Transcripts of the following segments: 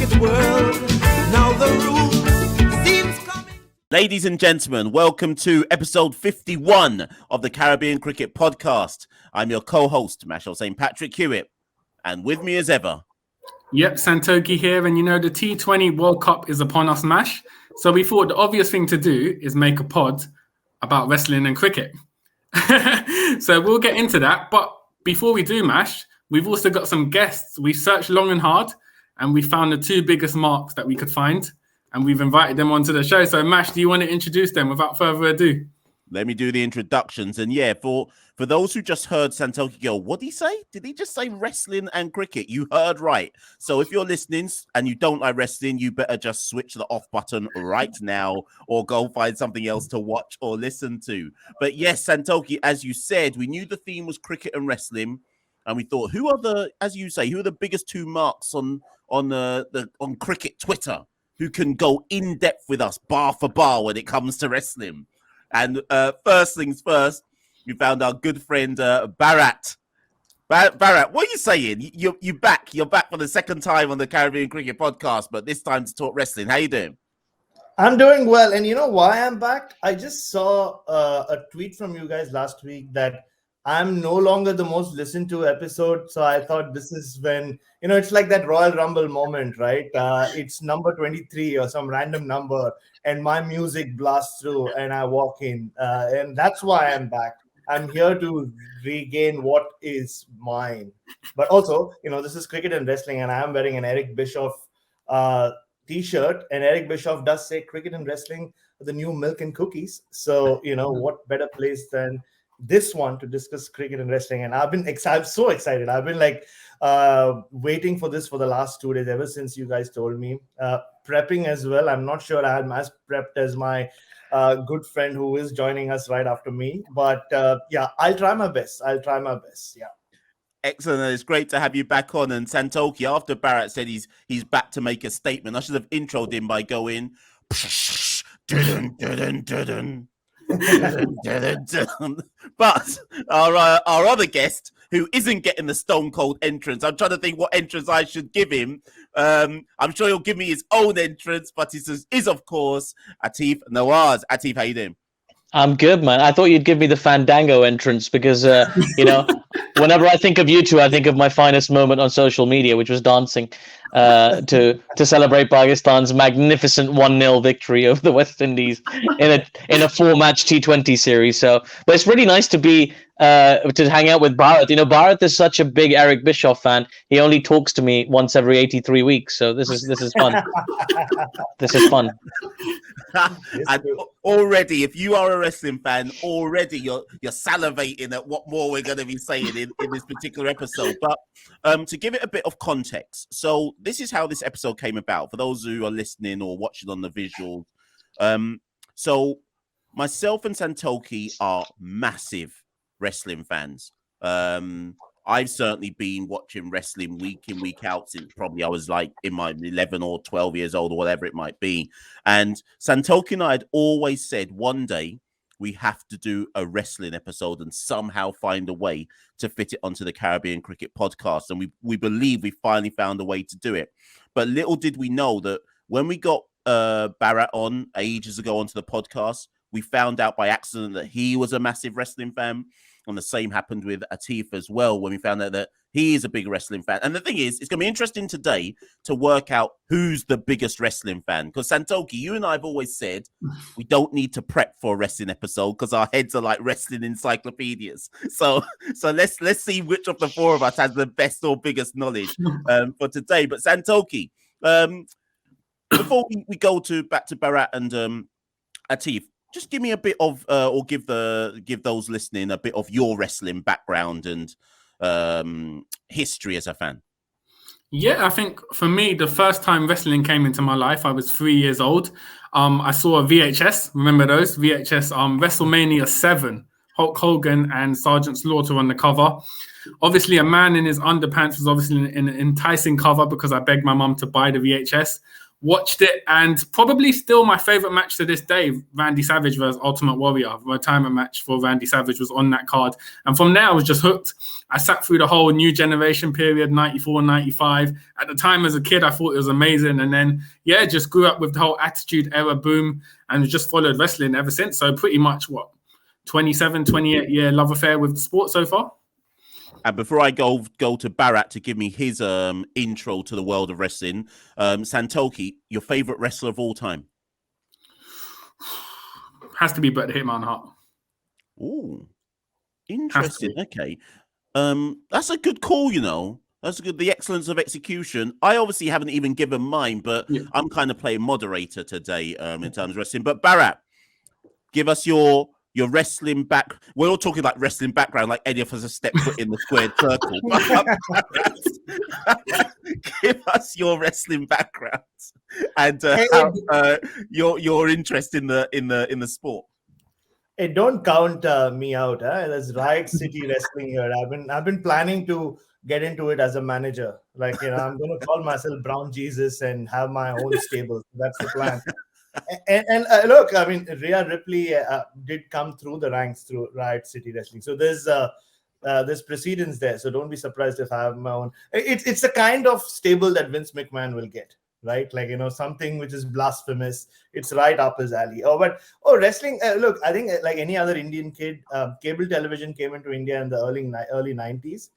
cricket world. Now the rule seems coming. Ladies and gentlemen, welcome to episode 51 of the Caribbean Cricket Podcast. I'm your co-host, Mashal St. Patrick Hewitt, and with me as ever. Yep, Santoki here, and the T20 World Cup is upon us, Mash. So we thought the obvious thing to do is make a pod about wrestling and cricket. So we'll get into that. But before we do, Mash, we've also got some guests. We searched long and hard, and we found the two biggest marks that we could find, and we've invited them onto the show. So, Mash, do you want to introduce them without further ado? Let me do the introductions. And yeah, for those who just heard Santoki go, what did he say? Did he just say wrestling and cricket? You heard right. So if you're listening and you don't like wrestling, you better just switch the off button right now or go find something else to watch or listen to. But yes, Santoki, as you said, we knew the theme was cricket and wrestling. And we thought, who are the biggest two marks on cricket Twitter who can go in depth with us bar for bar when it comes to wrestling? And first things first, we found our good friend Bharat. Bharat, what are you saying? You're back. You're back for the second time on the Caribbean Cricket Podcast, but this time to talk wrestling. How you doing? I'm doing well. And you know why I'm back? I just saw a tweet from you guys last week that I'm no longer the most listened to episode. So I thought this is when, it's like that Royal Rumble moment, right? It's number 23 or some random number, and my music blasts through and I walk in. And that's why I'm back. I'm here to regain what is mine. But also, this is cricket and wrestling, and I am wearing an Eric Bischoff t-shirt. And Eric Bischoff does say cricket and wrestling are the new milk and cookies. So, what better place than this one to discuss cricket and wrestling. And I'm so excited. I've been waiting for this for the last 2 days, ever since you guys told me. Prepping as well. I'm not sure I'm as prepped as my good friend who is joining us right after me. But yeah, I'll try my best. Yeah. Excellent. It's great to have you back on. And Santoki, after Bharat said he's back to make a statement, I should have introed him by going but our other guest, who isn't getting the stone cold entrance, I'm trying to think what entrance I should give him. I'm sure he'll give me his own entrance, but it is of course Aatif Nawaz. Aatif, how you doing? I'm good, man. I thought you'd give me the Fandango entrance because, whenever I think of you two, I think of my finest moment on social media, which was dancing to celebrate Pakistan's magnificent 1-0 victory over the West Indies in a 4-match T20 series. So, but it's really nice to be to hang out with Bharat. Bharat is such a big Eric Bischoff fan. He only talks to me once every 83 weeks. So this is fun. This is fun. And already, if you are a wrestling fan, already you're salivating at what more we're going to be saying in this particular episode. But to give it a bit of context, so this is how this episode came about. For those who are listening or watching on the visuals, so myself and Santoki are massive wrestling fans. I've certainly been watching wrestling week in, week out since probably I was in my 11 or 12 years old or whatever it might be. And Santoki and I had always said one day we have to do a wrestling episode and somehow find a way to fit it onto the Caribbean Cricket Podcast. And we believe we finally found a way to do it. But little did we know that when we got Bharat on ages ago onto the podcast, we found out by accident that he was a massive wrestling fan. And the same happened with Aatif as well when we found out that he is a big wrestling fan. And the thing is, it's going to be interesting today to work out who's the biggest wrestling fan. Because Santoki, you and I have always said we don't need to prep for a wrestling episode because our heads are like wrestling encyclopedias. So let's see which of the four of us has the best or biggest knowledge for today. But Santoki, before we go back to Bharat and Aatif, just give me a bit of, or give those listening a bit of your wrestling background and history as a fan. Yeah, I think for me, the first time wrestling came into my life, I was 3 years old. I saw a VHS. Remember those VHS? WrestleMania 7, Hulk Hogan and Sergeant Slaughter on the cover. Obviously, a man in his underpants was obviously an enticing cover because I begged my mum to buy the VHS. watched it, and probably still my favorite match to this day, Randy Savage versus Ultimate Warrior. My retirement match for Randy Savage was on that card. And from there, I was just hooked. I sat through the whole New Generation period, 94, 95. At the time as a kid, I thought it was amazing. And then, yeah, just grew up with the whole Attitude Era boom and just followed wrestling ever since. So pretty much, 27, 28 year love affair with the sport so far. And before I go to Bharat to give me his intro to the world of wrestling, Santoki, your favorite wrestler of all time? Has to be Bret the Hitman Hart. Ooh, interesting. Okay, that's a good call. That's good. The excellence of execution. I obviously haven't even given mine, but yeah. I'm kind of playing moderator today in terms of wrestling. But Bharat, give us your wrestling back. We're all talking like wrestling background, like any of us have stepped foot in the squared circle. Give us your wrestling background and your interest in the sport. Hey, don't count me out. There's Riot City Wrestling here. I've been planning to get into it as a manager. I'm going to call myself Brown Jesus and have my own stable. That's the plan. And look, I mean, Rhea Ripley did come through the ranks through Riot City Wrestling. So there's precedence there. So don't be surprised if I have my own. It's the kind of stable that Vince McMahon will get, right? Something which is blasphemous. It's right up his alley. Wrestling. Look, I think like any other Indian kid, cable television came into India in the early 90s.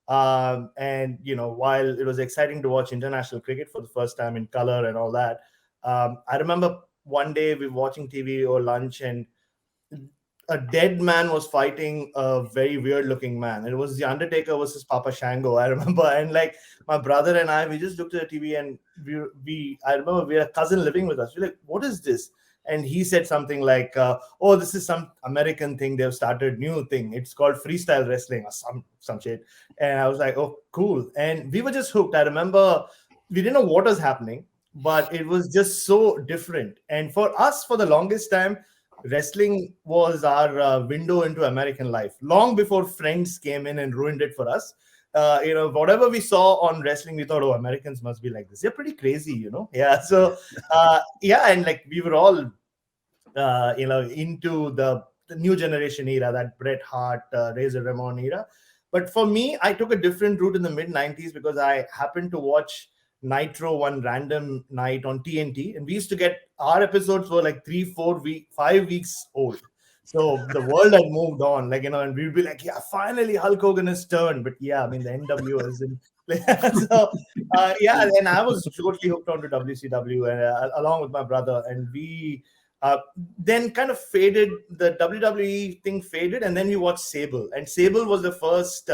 And while it was exciting to watch international cricket for the first time in color and all that, I remember one day we were watching TV or lunch, and a dead man was fighting a very weird looking man. It was The Undertaker versus Papa Shango, I remember. And like my brother and I, we just looked at the TV, and I remember we had a cousin living with us. We're like, what is this? And he said something like, this is some American thing. They've started new thing. It's called freestyle wrestling or some shit. And I was like, oh, cool. And we were just hooked. I remember we didn't know what was happening, but it was just so different. And for us, for the longest time, wrestling was our window into American life. Long before Friends came in and ruined it for us. Whatever we saw on wrestling, we thought, Americans must be like this. They're pretty crazy, Yeah. So, and like we were all, into the new generation era, that Bret Hart, Razor Ramon era. But for me, I took a different route in the mid 90s because I happened to watch Nitro one random night on TNT, and we used to get our episodes were like 5 weeks old. So the world had moved on, and we'd be like, yeah, finally Hulk Hogan has turned. But yeah, I mean, the NWO is in. So and I was totally hooked onto WCW and along with my brother, and we then kind of faded. The WWE thing faded, and then we watched Sable, and Sable was the first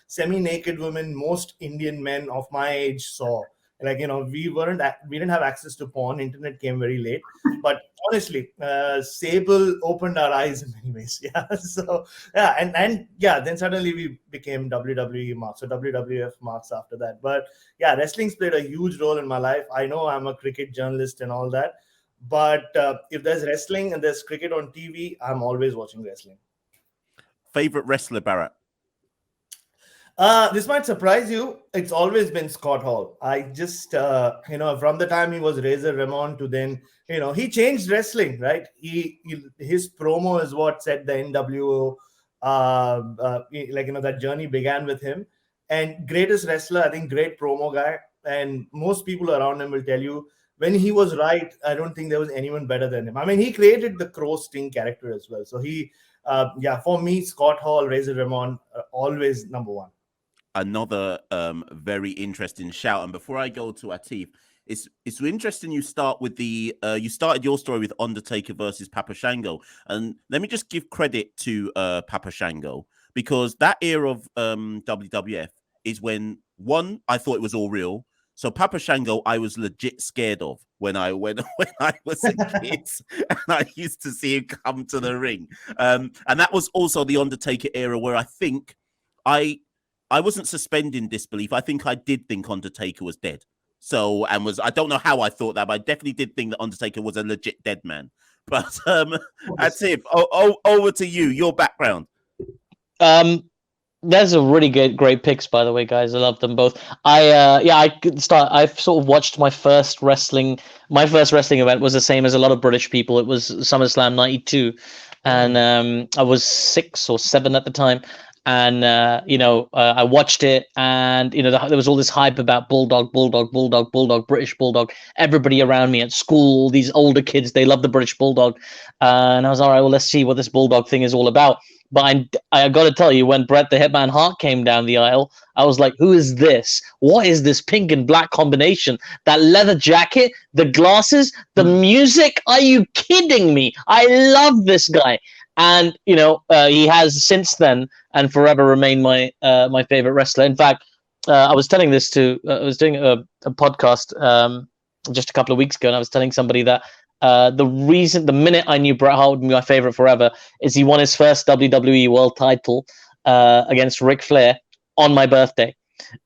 semi-naked woman most Indian men of my age saw. We didn't have access to porn. Internet came very late, but honestly, Sable opened our eyes in many ways. Yeah. So then suddenly we became WWE marks or WWF marks after that. But yeah, wrestling's played a huge role in my life. I know I'm a cricket journalist and all that, but if there's wrestling and there's cricket on TV, I'm always watching wrestling. Favorite wrestler, Bharat? This might surprise you. It's always been Scott Hall. I just, from the time he was Razor Ramon to then, he changed wrestling, right? His promo is what set the NWO, that journey began with him. And greatest wrestler, I think great promo guy. And most people around him will tell you, when he was right, I don't think there was anyone better than him. I mean, he created the Crow Sting character as well. So for me, Scott Hall, Razor Ramon, always number one. Another very interesting shout. And before I go to Aatif, it's interesting you start with you started your story with Undertaker versus Papa Shango. And let me just give credit to Papa Shango, because that era of WWF is when, one, I thought it was all real. So Papa Shango, I was legit scared of when I was a kid, and I used to see him come to the ring. And that was also the Undertaker era where I think I wasn't suspending disbelief. I think I did think Undertaker was dead. So, I don't know how I thought that, but I definitely did think that Undertaker was a legit dead man. But Aatif, over to you, your background. That's a really great picks, by the way, guys. I love them both. I could start. I've sort of watched my first wrestling. My first wrestling event was the same as a lot of British people. It was SummerSlam '92, and I was 6 or 7 at the time. And I watched it, and there was all this hype about Bulldog, Bulldog, Bulldog, Bulldog, British Bulldog. Everybody around me at school, these older kids, they love the British Bulldog, and I was all right. Well, let's see what this Bulldog thing is all about. But I got to tell you, when Bret the Hitman Hart came down the aisle, I was like, who is this? What is this pink and black combination? That leather jacket, the glasses, the music? Are you kidding me? I love this guy. And, he has since then and forever remained my my favorite wrestler. In fact, I was telling this I was doing a podcast just a couple of weeks ago, and I was telling somebody that the minute I knew Bret Hart would be my favorite forever is he won his first WWE World Title against Ric Flair on my birthday.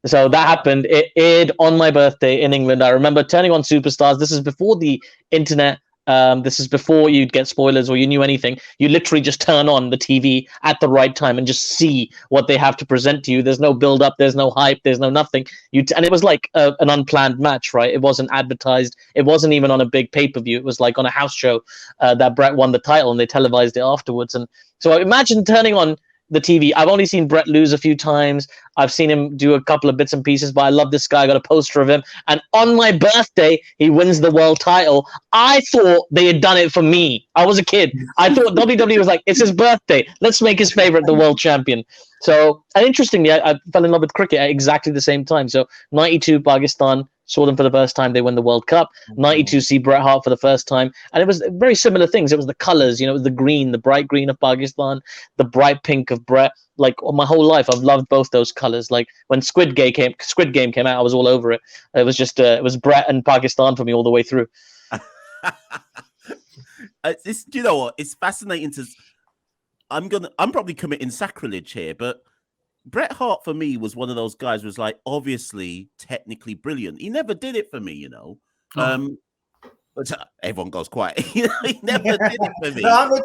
So that happened. It aired on my birthday in England. I remember turning on Superstars. This is before the internet. This is before you'd get spoilers or you knew anything. You literally just turn on the TV at the right time and just see what they have to present to you. There's no build up, there's no hype, there's no nothing. And it was like an unplanned match, right? It wasn't advertised. It wasn't even on a big pay-per-view. It was like on a house show that Bret won the title, and they televised it afterwards. And so imagine turning on the TV. I've only seen Bret lose a few times. I've seen him do a couple of bits and pieces, but I love this guy. I got a poster of him. And on my birthday, he wins the world title. I thought they had done it for me. I was a kid. I thought WWE was like, it's his birthday. Let's make his favorite the world champion. So, and interestingly, I fell in love with cricket at exactly the same time. So 92, Pakistan, saw them for the first time. They win the World Cup. 92, see Bret Hart for the first time. And it was very similar things. It was the colors, it was the green, the bright green of Pakistan, the bright pink of Bret. Like my whole life, I've loved both those colors. Like when Squid Game came out, I was all over it. It was just, it was Bret and Pakistan for me all the way through. Do you know what? It's fascinating I'm probably committing sacrilege here, but Bret Hart for me was one of those guys who was like obviously technically brilliant. He never did it for me, But everyone goes quiet. He never did it for me. I'm with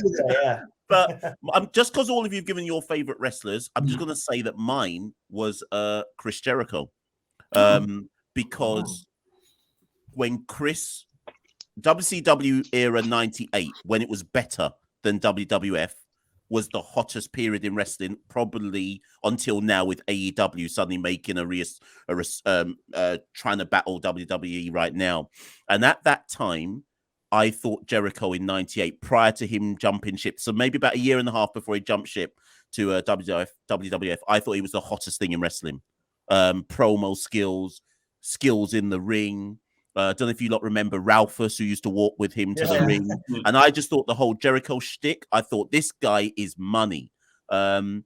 you there, yeah. But just because all of you've given your favorite wrestlers, I'm just going to say that mine was Chris Jericho, because when Chris WCW era '98, when it was better than WWF, was the hottest period in wrestling, probably until now, with AEW suddenly making trying to battle WWE right now. And at that time, I thought Jericho in '98, prior to him jumping ship, so maybe about a year and a half before he jumped ship to WWF, I thought he was the hottest thing in wrestling. Promo skills in the ring. I don't know if you lot remember Ralphus, who used to walk with him to the ring. And I just thought the whole Jericho shtick, I thought this guy is money. And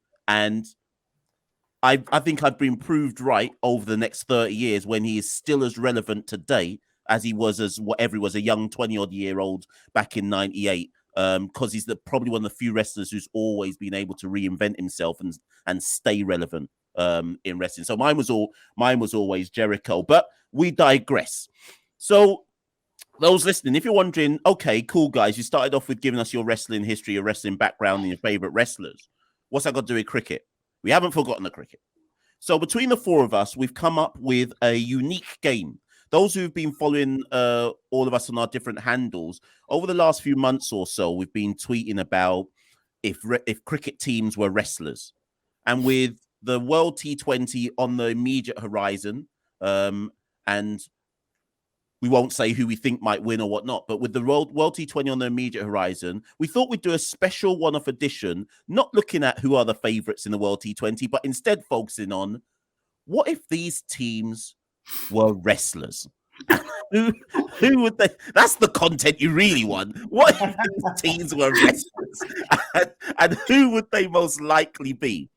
I think I've been proved right over the next 30 years when he is still as relevant today as he was whatever he was, a young 20-odd-year-old back in '98. Because he's probably one of the few wrestlers who's always been able to reinvent himself and stay relevant in wrestling. So mine was always Jericho. But we digress. So those listening, if you're wondering, okay, cool, guys, you started off with giving us your wrestling history, your wrestling background, and your favorite wrestlers. What's that got to do with cricket? We haven't forgotten the cricket. So between the four of us, we've come up with a unique game. Those who've been following all of us on our different handles, over the last few months or so, we've been tweeting about if cricket teams were wrestlers. And with the World T20 on the immediate horizon, and we won't say who we think might win or whatnot, but with the World T20 on the immediate horizon, we thought we'd do a special one-off edition, not looking at who are the favourites in the World T20, but instead focusing on what if these teams were wrestlers? who would they? That's the content you really want. What if these teams were wrestlers? and who would they most likely be?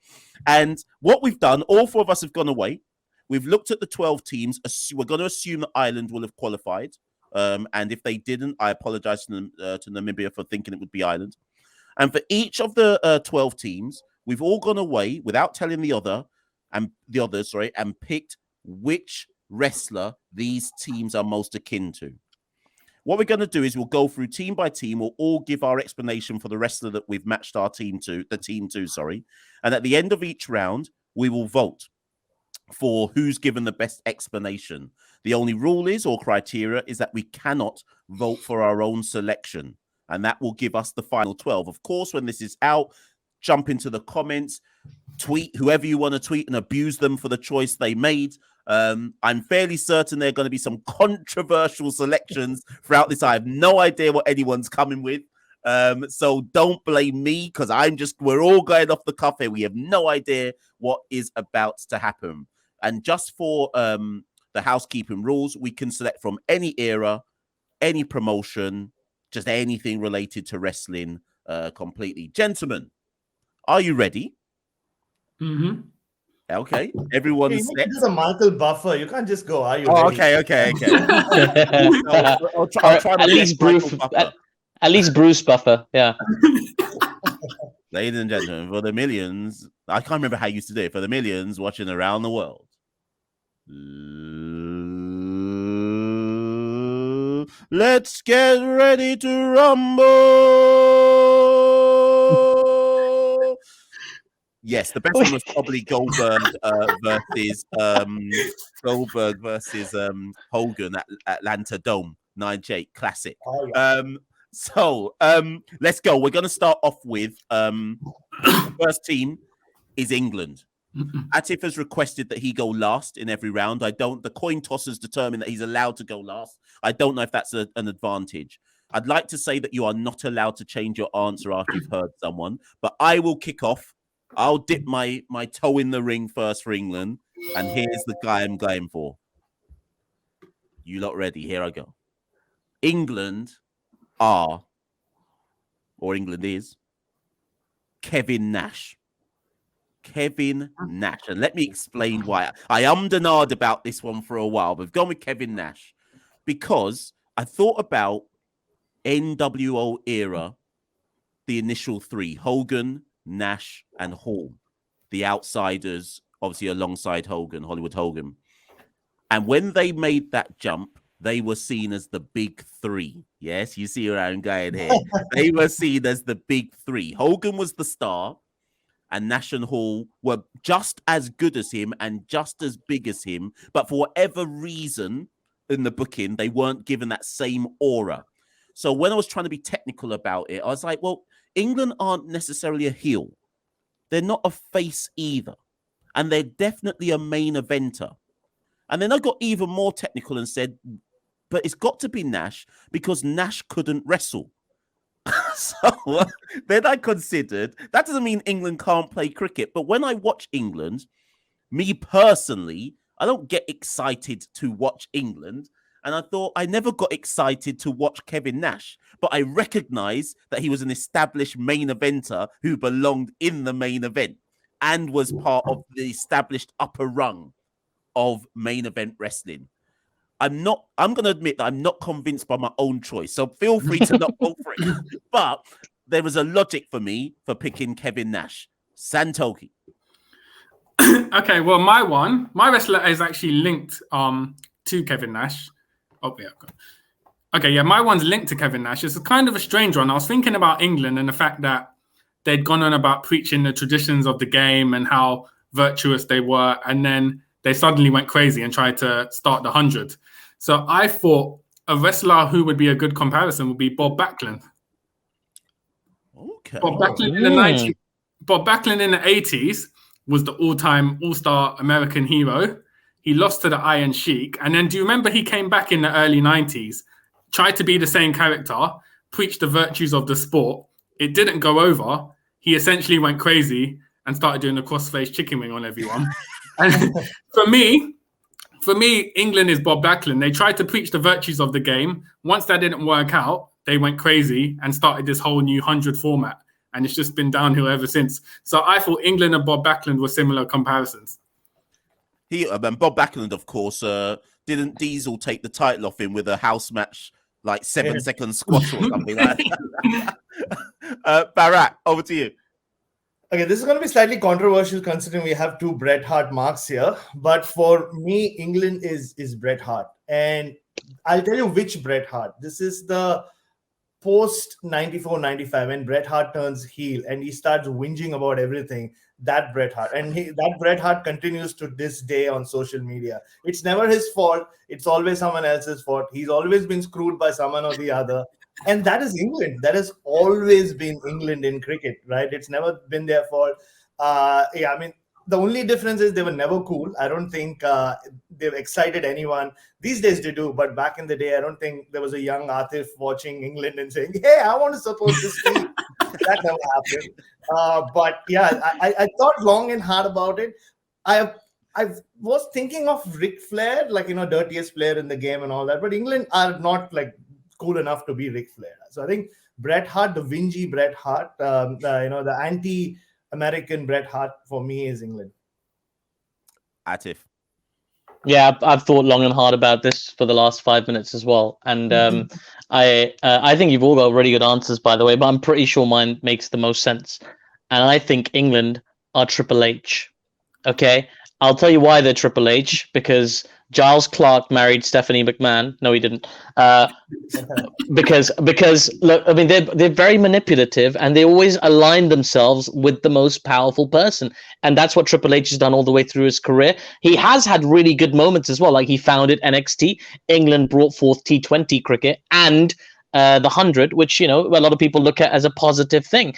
And what we've done, all four of us have gone away. We've looked at the 12 teams. We're going to assume that Ireland will have qualified. And if they didn't, I apologize to Namibia for thinking it would be Ireland. And for each of the 12 teams, we've all gone away without telling the others, and picked which wrestler these teams are most akin to. What we're going to do is we'll go through team by team. We'll all give our explanation for the wrestler that we've matched our team to, and at the end of each round, we will vote for who's given the best explanation. The only rule is, or criteria, is that we cannot vote for our own selection, and that will give us the final 12. Of course, when this is out, jump into the comments, tweet whoever you want to tweet and abuse them for the choice they made. I'm fairly certain there are going to be some controversial selections throughout this. I have no idea what anyone's coming with. So don't blame me, because we're all going off the cuff here. We have no idea what is about to happen. And just for the housekeeping rules, we can select from any era, any promotion, just anything related to wrestling completely. Gentlemen, are you ready? Mm-hmm. Okay, everyone's set. This is a Michael Buffer. You can't just go, are you ready? Okay. I'll try at least Bruce Buffer, yeah. Ladies and gentlemen, for the millions, I can't remember how you used to do it, for the millions watching around the world, let's get ready to rumble. Yes, the best one was probably Goldberg versus Hogan at Atlanta Dome 98 classic. Oh, yeah. So let's go. We're going to start off with the first team is England. Aatif has requested that he go last in every round. The coin tossers determine that he's allowed to go last. I don't know if that's an advantage. I'd like to say that you are not allowed to change your answer after you've heard someone, but I will kick off. I'll dip my toe in the ring first for England, and here's the guy I'm going for. You lot ready? Here I go. England is Kevin Nash. Kevin Nash. And let me explain why. I ummed and ahed about this one for a while, but I've gone with Kevin Nash because I thought about NWO era, the initial three, Hogan, Nash, and Hall, the outsiders, obviously alongside Hogan, Hollywood Hogan. And when they made that jump, they were seen as the big three. Yes, you see where I'm going here. They were seen as the big three. Hogan was the star, and Nash and Hall were just as good as him and just as big as him. But for whatever reason in the booking, they weren't given that same aura. So when I was trying to be technical about it, I was like, well, England aren't necessarily a heel. They're not a face either. And they're definitely a main eventer. And then I got even more technical and said, but it's got to be Nash because Nash couldn't wrestle. So then I considered, that doesn't mean England can't play cricket. But when I watch England, me personally, I don't get excited to watch England. And I thought I never got excited to watch Kevin Nash, but I recognize that he was an established main eventer who belonged in the main event and was part of the established upper rung of main event wrestling. I'm going to admit that I'm not convinced by my own choice. So feel free to not vote for it. But there was a logic for me for picking Kevin Nash. Santoki. Okay, well, my wrestler is actually linked to Kevin Nash. Oh, yeah. Okay, yeah, my one's linked to Kevin Nash. It's kind of a strange one. I was thinking about England and the fact that they'd gone on about preaching the traditions of the game and how virtuous they were, and then they suddenly went crazy and tried to start the 100. So I thought a wrestler who would be a good comparison would be Bob Backlund. Okay. Bob Backlund in the 90s. Bob Backlund in the 80s was the all-time all-star American hero. He lost to the Iron Sheik. And then do you remember he came back in the early 90s, tried to be the same character, preached the virtues of the sport. It didn't go over. He essentially went crazy and started doing the cross-face chicken wing on everyone. And for me, England is Bob Backlund. They tried to preach the virtues of the game. Once that didn't work out, they went crazy and started this whole new 100 format. And it's just been downhill ever since. So I thought England and Bob Backlund were similar comparisons. Bob Backlund, of course, didn't Diesel take the title off him with a house match, like 7-second squash or something like that? Bharat, over to you. Okay, this is going to be slightly controversial considering we have two Bret Hart marks here. But for me, England is Bret Hart. And I'll tell you which Bret Hart. This is the post 94-95 when Bret Hart turns heel and he starts whinging about everything. That Bret Hart. And that Bret Hart continues to this day on social media. It's never his fault. It's always someone else's fault. He's always been screwed by someone or the other. And that is England. That has always been England in cricket, right? It's never been their fault. I mean, the only difference is they were never cool. I don't think they've excited anyone. These days they do, but back in the day, I don't think there was a young Aatif watching England and saying, hey, I want to support this team. That never happened. But yeah, I thought long and hard about it. I was thinking of Ric Flair, like, dirtiest player in the game and all that. But England are not like cool enough to be Ric Flair. So I think Bret Hart, the whingy Bret Hart, the anti-American Bret Hart for me is England. Aatif. Yeah, I've thought long and hard about this for the last 5 minutes as well, and I think you've all got really good answers, by the way, but I'm pretty sure mine makes the most sense, and I think England are Triple H. Okay, I'll tell you why they're Triple H, because Giles Clark married Stephanie McMahon. No, he didn't. Because look, I mean, they're very manipulative and they always align themselves with the most powerful person, and that's what Triple H has done all the way through his career. He has had really good moments as well, like he founded NXT. England brought forth T20 cricket and the 100, which a lot of people look at as a positive thing.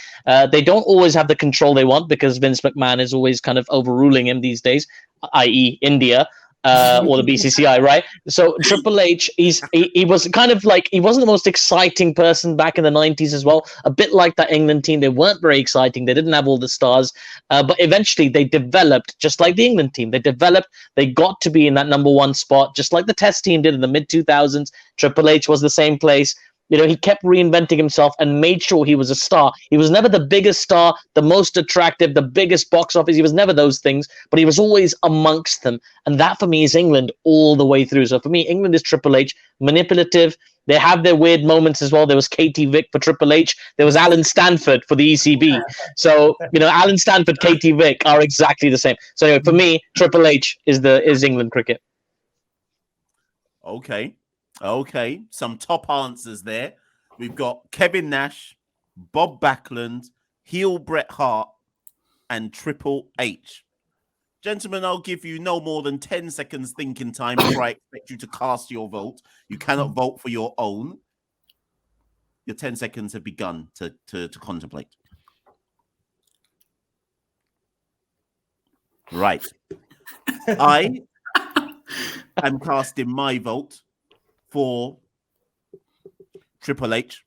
They don't always have the control they want because Vince McMahon is always kind of overruling him these days, i.e. India. Or the BCCI, right? So Triple H, he was kind of like, he wasn't the most exciting person back in the 90s as well. A bit like that England team, they weren't very exciting. They didn't have all the stars, but eventually they developed, just like the England team. They developed, they got to be in that number one spot, just like the Test team did in the mid-2000s. Triple H was the same place. He kept reinventing himself and made sure he was a star. He was never the biggest star, the most attractive, the biggest box office. He was never those things, but he was always amongst them. And that for me is England all the way through. So for me, England is Triple H, manipulative. They have their weird moments as well. There was Katie Vick for Triple H. There was Alan Stanford for the ECB. So, Alan Stanford, Katie Vick are exactly the same. So anyway, for me, Triple H is England cricket. Okay, some top answers there. We've got Kevin Nash, Bob Backlund, heel Bret Hart, and Triple H. Gentlemen, I'll give you no more than 10 seconds thinking time before I expect you to cast your vote. You cannot vote for your own. Your 10 seconds have begun to contemplate. Right. I am casting my vote for Triple H.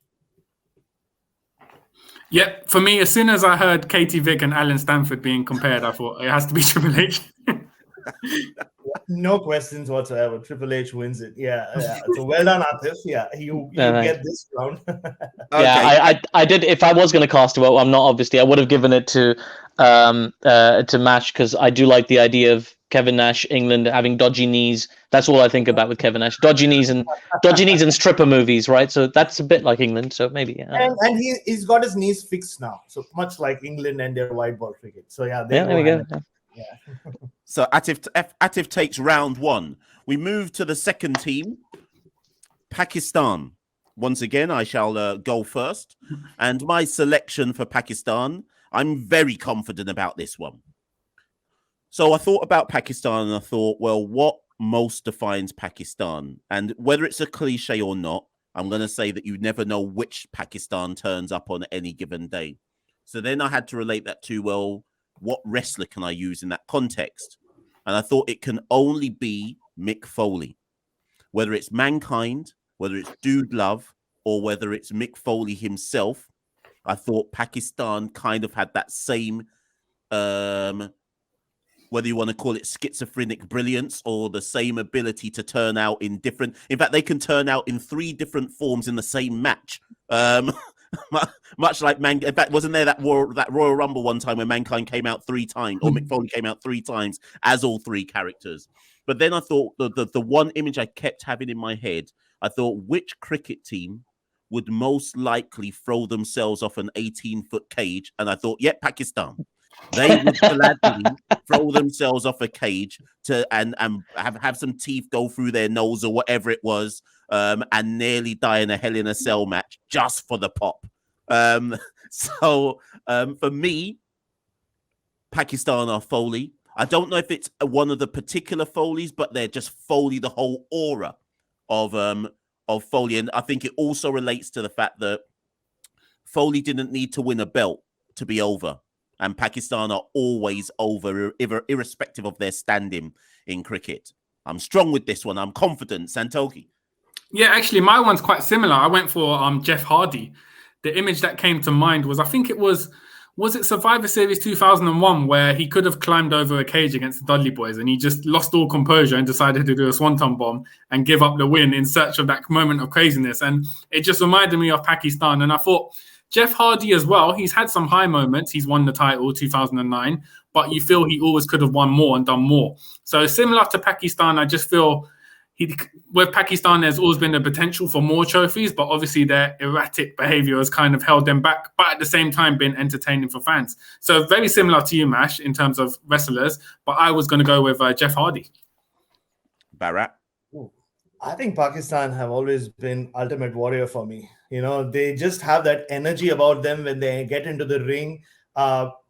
Yep, for me, as soon as I heard Katie Vick and Alan Stanford being compared, I thought it has to be Triple H. No questions whatsoever. Triple H wins it. Yeah. So well done, Aatif. Yeah, you get this round. Okay. Yeah, I did. If I was going to cast a vote, I'm not obviously. I would have given it to Mash because I do like the idea of Kevin Nash, England having dodgy knees. That's all I think about with Kevin Nash. Dodgy knees and stripper movies, right? So that's a bit like England. So maybe. Yeah. And he's got his knees fixed now. So much like England and their white ball cricket. So yeah, there we go. Yeah. So Aatif takes round one. We move to the second team, Pakistan. Once again, I shall go first. And my selection for Pakistan, I'm very confident about this one. So I thought about Pakistan and I thought, well, what most defines Pakistan? And whether it's a cliche or not, I'm going to say that you never know which Pakistan turns up on any given day. So then I had to relate that to, well, what wrestler can I use in that context? And I thought it can only be Mick Foley. Whether it's Mankind, whether it's Dude Love, or whether it's Mick Foley himself, I thought Pakistan kind of had that same, whether you want to call it schizophrenic brilliance or the same ability to turn out in different... In fact, they can turn out in 3 different forms in the same match. Much like in fact, wasn't there that Royal Rumble one time where Mankind came out 3 times, or Mick Foley came out 3 times as all 3 characters? But then I thought the one image I kept having in my head, I thought, which cricket team would most likely throw themselves off an 18-foot cage? And I thought, Pakistan. They would gladly throw themselves off a cage and have some teeth go through their nose or whatever it was, and nearly die in a Hell in a Cell match just for the pop. So for me, Pakistan are Foley. I don't know if it's one of the particular Foleys, but they're just Foley, the whole aura of Foley. And I think it also relates to the fact that Foley didn't need to win a belt to be over. And Pakistan are always over, irrespective of their standing in cricket. I'm strong with this one. I'm confident. Santoki. Yeah, actually, my one's quite similar. I went for Jeff Hardy. The image that came to mind was, I think it was it Survivor Series 2001, where he could have climbed over a cage against the Dudley Boys and he just lost all composure and decided to do a swanton bomb and give up the win in search of that moment of craziness. And it just reminded me of Pakistan. And I thought, Jeff Hardy as well, he's had some high moments. He's won the title 2009, but you feel he always could have won more and done more. So similar to Pakistan, I just feel with Pakistan, there's always been the potential for more trophies, but obviously their erratic behavior has kind of held them back, but at the same time been entertaining for fans. So very similar to you, Mash, in terms of wrestlers, but I was going to go with Jeff Hardy. Bharat? I think Pakistan have always been Ultimate Warrior for me. You know, they just have that energy about them when they get into the ring.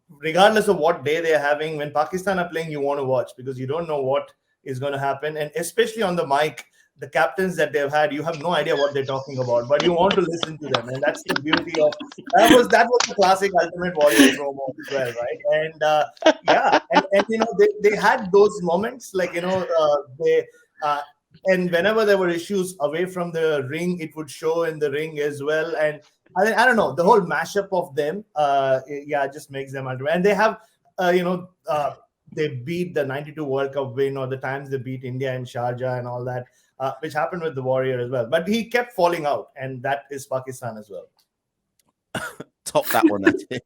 Regardless of what day they're having, when Pakistan are playing, you want to watch because you don't know what is going to happen. And especially on the mic, the captains that they've had, you have no idea what they're talking about, but you want to listen to them. And that's the beauty of that was the classic Ultimate Warrior promo as well, right? And and you know, they had those moments like, you know, and whenever there were issues away from the ring, it would show in the ring as well. And I don't know, the whole mashup of them, just makes them ultimate. And they have, they beat the 92 World Cup win, or the times they beat India and Sharjah and all that, which happened with the Warrior as well. But he kept falling out, and that is Pakistan as well. Top that one. That's it.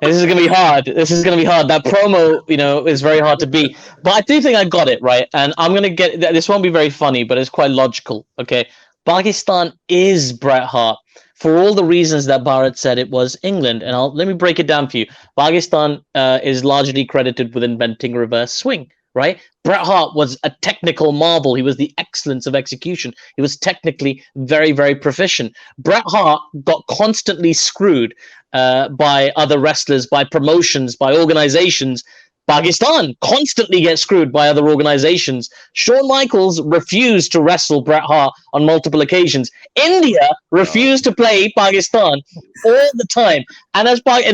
This is going to be hard. That promo, you know, is very hard to beat. But I do think I got it right. And I'm going to get, this won't be very funny, but it's quite logical. Okay. Pakistan is Bret Hart for all the reasons that Bharat said it was England. And let me break it down for you. Pakistan is largely credited with inventing reverse swing, right? Bret Hart was a technical marvel. He was the excellence of execution. He was technically very, very proficient. Bret Hart got constantly screwed by other wrestlers, by promotions, by organizations. Pakistan constantly gets screwed by other organizations. Shawn Michaels refused to wrestle Bret Hart on multiple occasions. India refused to play Pakistan all the time. And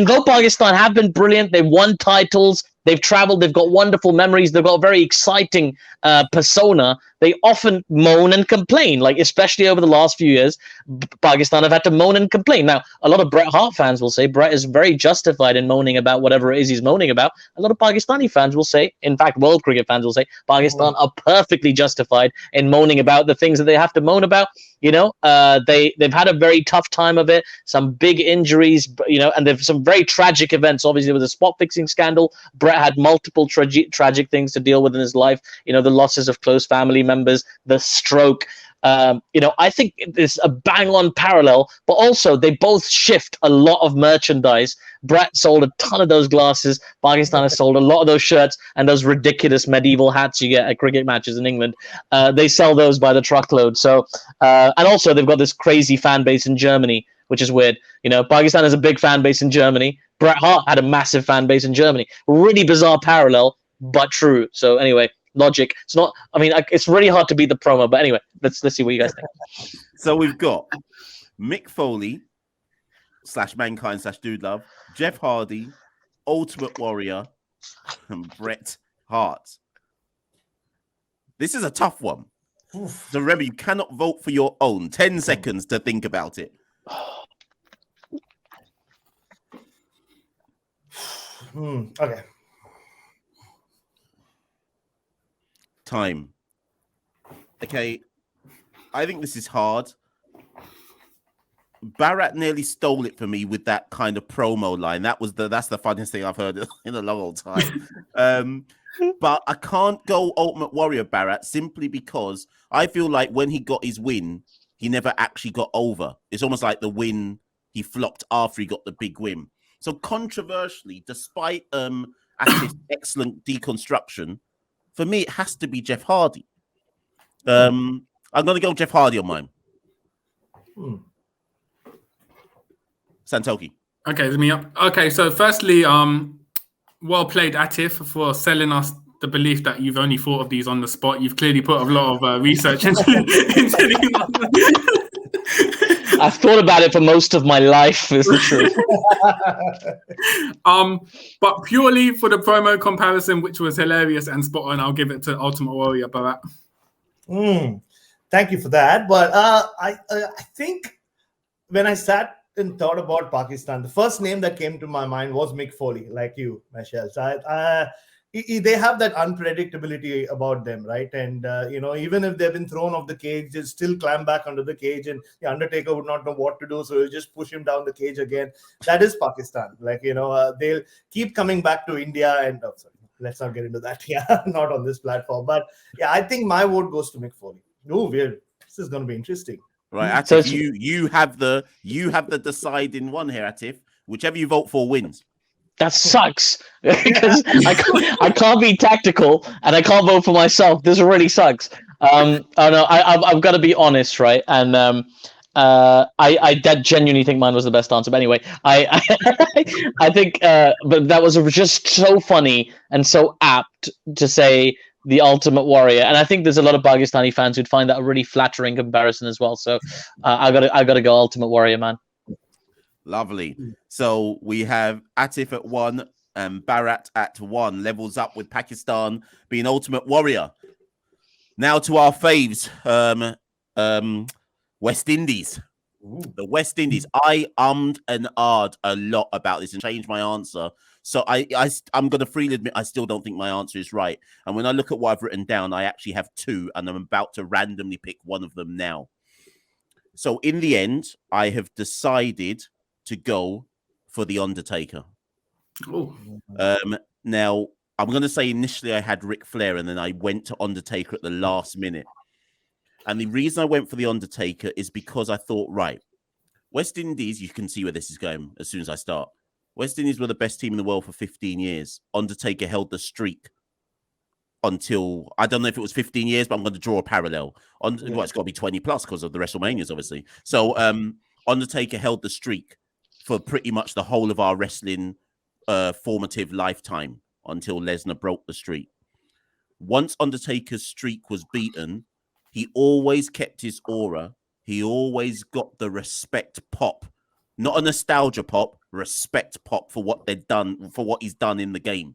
though Pakistan have been brilliant, they've won titles, they've traveled, they've got wonderful memories, they've got a very exciting persona, they often moan and complain, like especially over the last few years, Pakistan have had to moan and complain. Now, a lot of Bret Hart fans will say Bret is very justified in moaning about whatever it is he's moaning about. A lot of Pakistani fans will say, in fact, world cricket fans will say, Pakistan are perfectly justified in moaning about the things that they have to moan about. You know, they've had a very tough time of it, some big injuries, you know, and there's some very tragic events. Obviously, with the spot fixing scandal, Bret had multiple tragic things to deal with in his life. You know, the losses of close family members, the stroke. You know, I think it's a bang on parallel, but also they both shift a lot of merchandise. Bret sold a ton of those glasses. Pakistan has sold a lot of those shirts and those ridiculous medieval hats you get at cricket matches in England. They sell those by the truckload. So, and also they've got this crazy fan base in Germany, which is weird. You know, Pakistan has a big fan base in Germany. Bret Hart had a massive fan base in Germany. Really bizarre parallel, but true. So anyway, logic. It's not, I mean, it's really hard to beat the promo, but anyway, let's see what you guys think. So we've got Mick Foley / Mankind / Dude Love, Jeff Hardy, Ultimate Warrior, and Bret Hart. This is a tough one. So remember, you cannot vote for your own. 10 seconds to think about it. Okay. Time. Okay, I think this is hard. Bharat nearly stole it for me with that kind of promo line. That's the funniest thing I've heard in a long old time. But I can't go Ultimate Warrior Bharat simply because I feel like when he got his win, he never actually got over. It's almost like the win he flopped after he got the big win. So controversially, despite Aatif's excellent deconstruction, for me it has to be Jeff Hardy. I'm gonna go Jeff Hardy on mine. Santoki. Okay, it's me up. Okay, so firstly, well played, Aatif, for selling us the belief that you've only thought of these on the spot. You've clearly put a lot of research into these. I've thought about it for most of my life, is the truth. But purely for the promo comparison, which was hilarious and spot on, I'll give it to Ultimate Warrior, Bharat. Thank you for that. But I think when I sat and thought about Pakistan, the first name that came to my mind was Mick Foley, like you, Michelle. So they have that unpredictability about them, right? And even if they've been thrown off the cage, they'll still climb back under the cage, and the Undertaker would not know what to do, so he'll just push him down the cage again. That is Pakistan. Like, they'll keep coming back to India, and let's not get into that. Yeah, not on this platform. But yeah, I think my vote goes to Mick Foley. Oh, weird. This is going to be interesting. Right, Aatif, you have the deciding one here, Aatif. Whichever you vote for wins. That sucks because I can't be tactical and I can't vote for myself. This really sucks. I've got to be honest, right? And I genuinely think mine was the best answer. But anyway, I think, but that was just so funny and so apt to say the Ultimate Warrior, and I think there's a lot of Pakistani fans who'd find that a really flattering comparison as well. So I gotta go Ultimate Warrior, man. Lovely. So we have Aatif at 1 and Bharat at 1. Levels up with Pakistan being Ultimate Warrior. Now to our faves, West Indies. Ooh. The West Indies. I ummed and ahed a lot about this and changed my answer. So I'm going to freely admit I still don't think my answer is right. And when I look at what I've written down, I actually have 2, and I'm about to randomly pick one of them now. So in the end, I have decided to go for The Undertaker. Now, I'm going to say initially I had Ric Flair, and then I went to Undertaker at the last minute. And the reason I went for The Undertaker is because I thought, right, West Indies, you can see where this is going as soon as I start. West Indies were the best team in the world for 15 years. Undertaker held the streak until, I don't know if it was 15 years, but I'm going to draw a parallel. Well, it's got to be 20 plus because of the WrestleManias, obviously. So Undertaker held the streak for pretty much the whole of our wrestling formative lifetime until Lesnar broke the streak. Once Undertaker's streak was beaten, he always kept his aura. He always got the respect pop. Not a nostalgia pop, respect pop for what they've done, for what he's done in the game.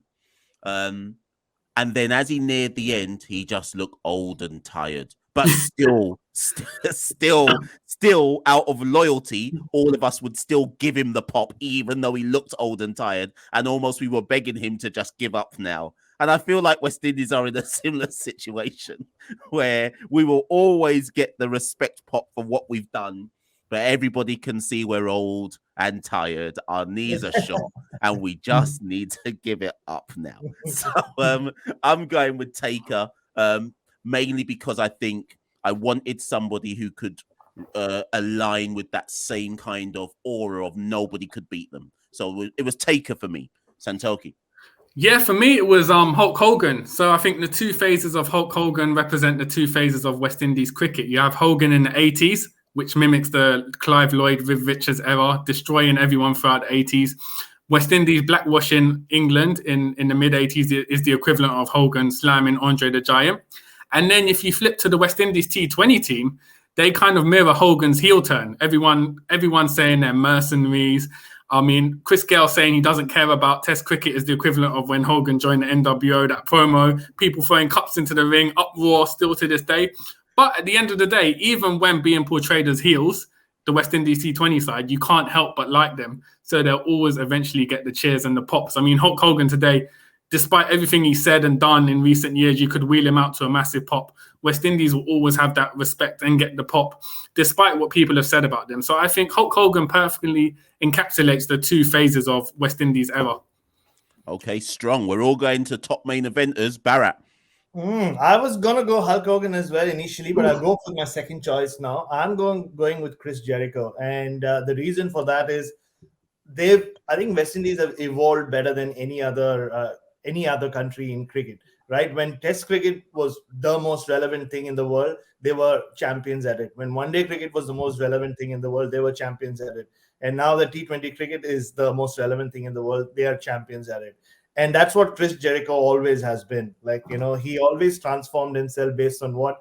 And then as he neared the end, he just looked old and tired. But still out of loyalty, all of us would still give him the pop, even though he looked old and tired. And almost we were begging him to just give up now. And I feel like West Indies are in a similar situation where we will always get the respect pop for what we've done. But everybody can see we're old and tired. Our knees are shot, and we just need to give it up now. So I'm going with Taker, mainly because I think I wanted somebody who could align with that same kind of aura of nobody could beat them. So it was Taker for me. Santoki. Yeah, for me, it was Hulk Hogan. So I think the 2 phases of Hulk Hogan represent the 2 phases of West Indies cricket. You have Hogan in the 80s, which mimics the Clive Lloyd, Viv Richards era, destroying everyone throughout the 80s. West Indies blackwashing England in the mid-80s is the equivalent of Hogan slamming Andre the Giant. And then if you flip to the West Indies T20 team, they kind of mirror Hogan's heel turn. Everyone's saying they're mercenaries. I mean, Chris Gale saying he doesn't care about Test cricket is the equivalent of when Hogan joined the NWO, that promo, people throwing cups into the ring, uproar still to this day. But at the end of the day, even when being portrayed as heels, the West Indies T20 side, you can't help but like them. So they'll always eventually get the cheers and the pops. I mean, Hulk Hogan today, despite everything he said and done in recent years, you could wheel him out to a massive pop. West Indies will always have that respect and get the pop, despite what people have said about them. So I think Hulk Hogan perfectly encapsulates the 2 phases of West Indies era. Okay, strong. We're all going to top main eventers. Bharat. I was going to go Hulk Hogan as well initially, but I'll go for my second choice now. I'm going with Chris Jericho. And the reason for that is I think West Indies have evolved better than any other country in cricket. Right, when Test cricket was the most relevant thing in the world, they were champions at it. When one-day cricket was the most relevant thing in the world, they were champions at it. And now the T20 cricket is the most relevant thing in the world. They are champions at it. And that's what Chris Jericho always has been. Like, he always transformed himself based on what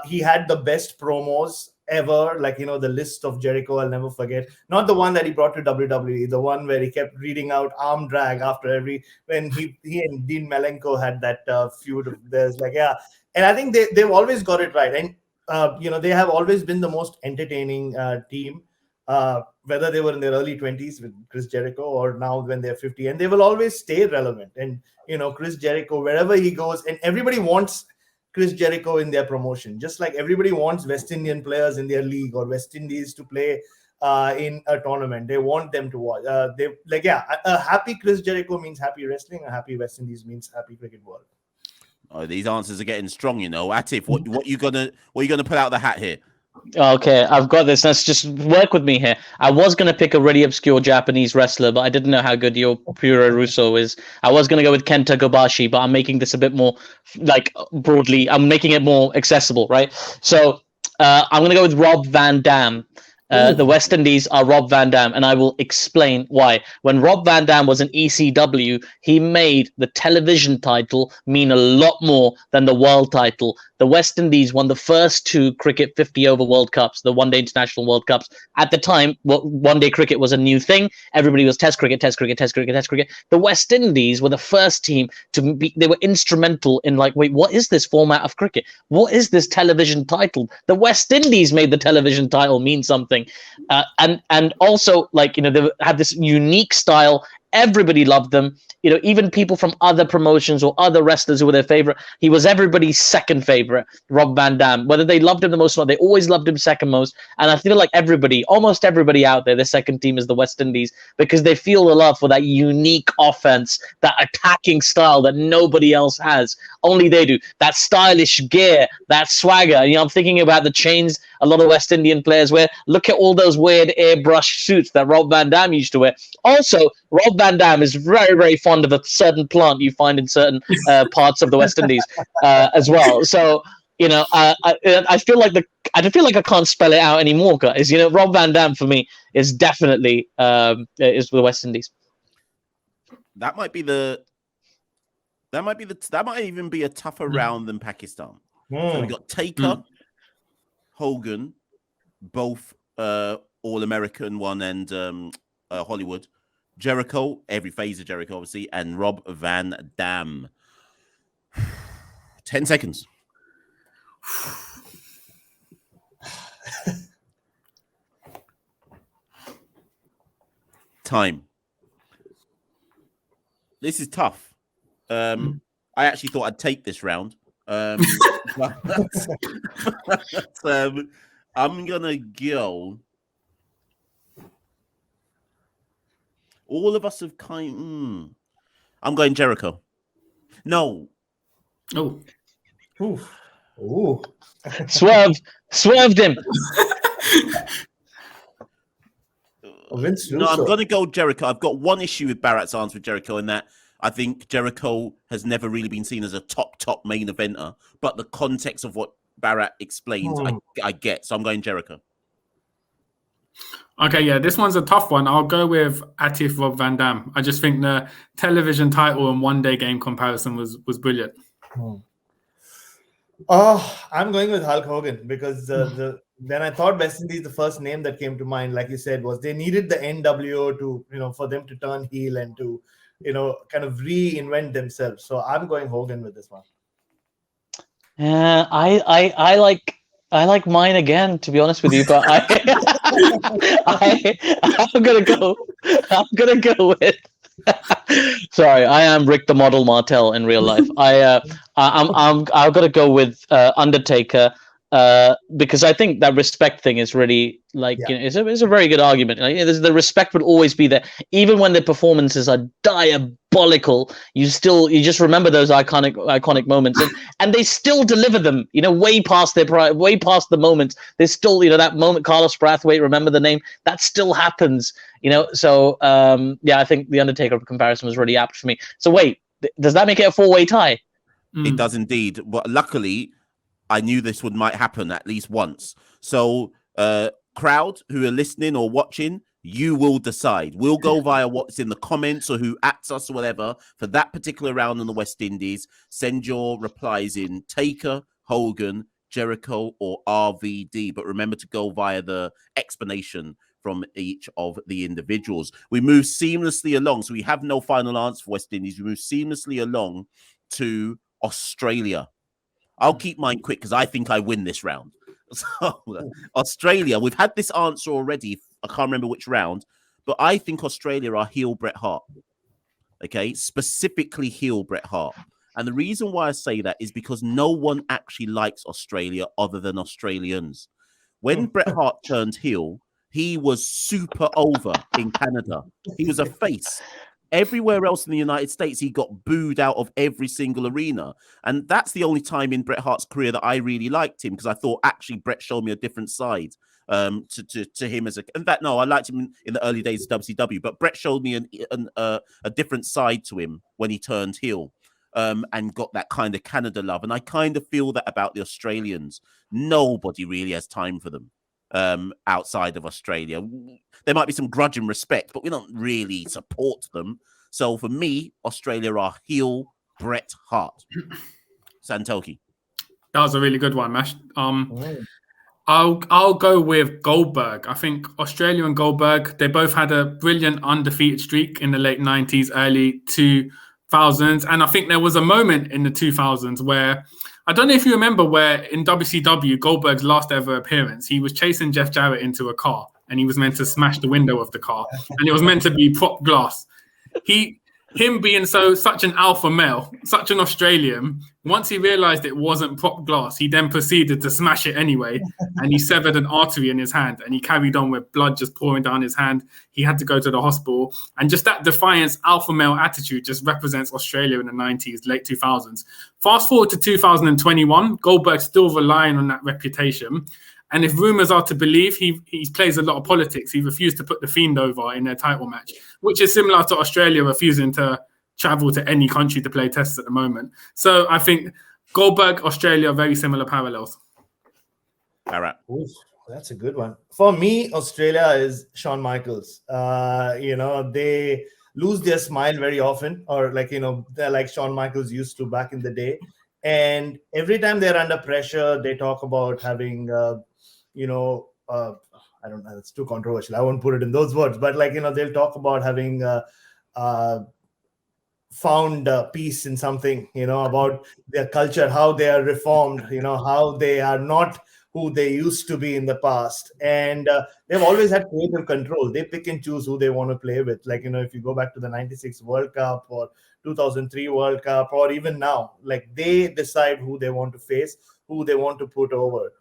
he had the best promos ever. Like, the list of Jericho, I'll never forget. Not the one that he brought to WWE, the one where he kept reading out arm drag after when he and Dean Malenko had that feud of theirs. Like, yeah. And I think they've always got it right. And, they have always been the most entertaining team. Whether they were in their early 20s with Chris Jericho or now when they're 50, and they will always stay relevant. And Chris Jericho, wherever he goes, and everybody wants Chris Jericho in their promotion, just like everybody wants West Indian players in their league or West Indies to play in a tournament. They want them to watch. A happy Chris Jericho means happy wrestling. A happy West Indies means happy cricket world. Oh, these answers are getting strong, Aatif, what you gonna pull out the hat here? Okay, I've got this. Let's just work with me here. I was going to pick a really obscure Japanese wrestler, but I didn't know how good your Puro Russo is. I was going to go with Kenta Kobashi, but I'm making this a bit more, broadly, I'm making it more accessible, right? So I'm going to go with Rob Van Dam. The West Indies are Rob Van Dam, and I will explain why. When Rob Van Dam was in ECW, he made the television title mean a lot more than the world title. The West Indies won the first 2 cricket 50-over World Cups, the one-day international World Cups. At the time, one-day cricket was a new thing. Everybody was Test cricket. The West Indies were the first team to be. They were instrumental in wait, what is this format of cricket? What is this television title? The West Indies made the television title mean something. And also they had this unique style. Everybody loved them. Even people from other promotions or other wrestlers who were their favorite. He was everybody's second favorite, Rob Van Dam. Whether they loved him the most or not, they always loved him second most. And I feel like almost everybody out there, their second team is the West Indies because they feel the love for that unique offense, that attacking style that nobody else has. Only they do. That stylish gear, that swagger. I'm thinking about the chains a lot of West Indian players wear. Look at all those weird airbrush suits that Rob Van Dam used to wear. Also, Rob Van Dam is very, very fond of a certain plant you find in certain parts of the West Indies as well. So, I feel like I can't spell it out anymore, guys. Rob Van Dam for me is definitely is the West Indies. That might even be a tougher round than Pakistan. So we got Taker, Hogan, both All-American one and Hollywood. Jericho, every phase of Jericho, obviously, and Rob Van Dam. 10 seconds. Time. This is tough. I actually thought I'd take this round. I'm gonna go. All of us have I'm going Jericho. No. Oh. Ooh. Swerved him. No, I'm going to go Jericho. I've got one issue with Bharat's answer with Jericho in that I think Jericho has never really been seen as a top main eventer, but the context of what Bharat explains, I get. So I'm going Jericho. Okay, yeah, this one's a tough one. I'll go with Aatif Rob Van Dam. I just think the television title and one-day game comparison was brilliant. I'm going with Hulk Hogan because when I thought West Indies, the first name that came to mind, like you said, was they needed the NWO to, for them to turn heel and to, kind of reinvent themselves. So I'm going Hogan with this one. I like mine again, to be honest with you, but I'm gonna go with. Sorry, I am Rick the Model Martel in real life. I'm gonna go with Undertaker. because I think that respect thing is really like, you know, it's a very good argument. Like, the respect would always be there, even when the performances are diabolical. You just remember those iconic moments, and they still deliver them. You know, way past way past the moments. There's still, you know, that moment, Carlos Brathwaite, remember the name, that still happens. You know, so yeah, I think the Undertaker comparison was really apt for me. So wait, does that make it a 4-way tie? It does indeed. But luckily, I knew this might happen at least once. So, crowd who are listening or watching, you will decide. We'll go via what's in the comments or who ats us or whatever for that particular round in the West Indies. Send your replies in Taker, Hogan, Jericho, or RVD. But remember to go via the explanation from each of the individuals. We move seamlessly along. So we have no final answer for West Indies. We move seamlessly along to Australia. I'll keep mine quick because I think I win this round. So, Australia, we've had this answer already. I can't remember which round, but I think Australia are heel Bret Hart. Okay, specifically heel Bret Hart. And the reason why I say that is because no one actually likes Australia other than Australians. When Bret Hart turned heel, he was super over in Canada. He was a face. Everywhere else in the United States, he got booed out of every single arena. And that's the only time in Bret Hart's career that I really liked him, because I thought actually Bret showed me a different side to him as a... In fact, no, I liked him in the early days of WCW, but Bret showed me a different side to him when he turned heel and got that kind of Canada love. And I kind of feel that about the Australians. Nobody really has time for them. Outside of Australia, there might be some grudging respect, but we don't really support them. So for me, Australia are heel Bret Hart. Santoki. That was a really good one, Mash. I'll go with Goldberg. I think Australia and Goldberg, they both had a brilliant undefeated streak in the late 90s, early 2000s, and I think there was a moment in the 2000s where, I don't know if you remember, where in WCW, Goldberg's last ever appearance, he was chasing Jeff Jarrett into a car and he was meant to smash the window of the car and it was meant to be prop glass. Him being such an alpha male, such an Australian, once he realized it wasn't prop glass, he then proceeded to smash it anyway, and he severed an artery in his hand, and he carried on with blood just pouring down his hand. He had to go to the hospital, and just that defiance alpha male attitude just represents Australia in the 90s, late 2000s. Fast forward to 2021, Goldberg's still relying on that reputation. And if rumors are to believe, he plays a lot of politics. He refused to put the Fiend over in their title match, which is similar to Australia refusing to travel to any country to play tests at the moment. So I think Goldberg, Australia, very similar parallels. All right. Ooh, that's a good one. For me, Australia is Shawn Michaels. You know, they lose their smile very often, or like, you know, they're like Shawn Michaels used to back in the day. And every time they're under pressure, they talk about having... I don't know, it's too controversial. I won't put it in those words, but like, you know, they'll talk about having found peace in something, you know, about their culture, how they are reformed, you know, how they are not who they used to be in the past. And they've always had creative control. They pick and choose who they want to play with. Like, you know, if you go back to the 96 World Cup or 2003 World Cup, or even now, like they decide who they want to face, who they want to put over.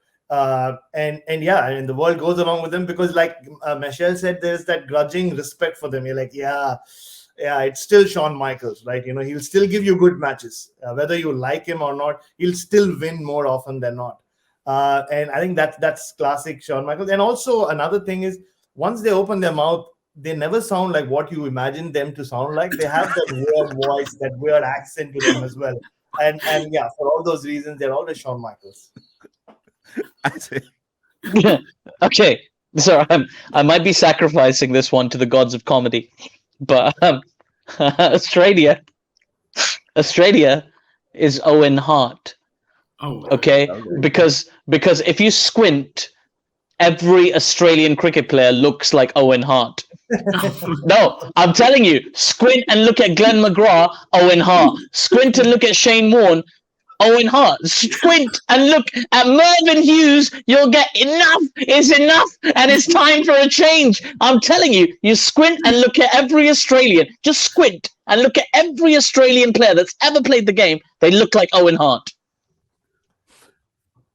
And yeah, I mean, the world goes along with them because, like Michelle said, there's that grudging respect for them. You're like, yeah, it's still Shawn Michaels, right? You know, he'll still give you good matches, whether you like him or not. He'll still win more often than not. And I think that's classic Shawn Michaels. And also another thing is, once they open their mouth, they never sound like what you imagine them to sound like. They have that weird voice, that weird accent to them as well. And yeah, for all those reasons, they're always Shawn Michaels. Okay, so I might be sacrificing this one to the gods of comedy, but Australia is Owen Hart. Oh, okay, because if you squint, every Australian cricket player looks like Owen Hart. No, I'm telling you, squint and look at Glenn McGrath, Owen Hart. Squint and look at Shane Warne, Owen Hart. Squint and look at Mervyn Hughes. You'll get enough. It's enough, and it's time for a change. I'm telling you, you squint and look at every Australian. Just squint and look at every Australian player that's ever played the game. They look like Owen Hart.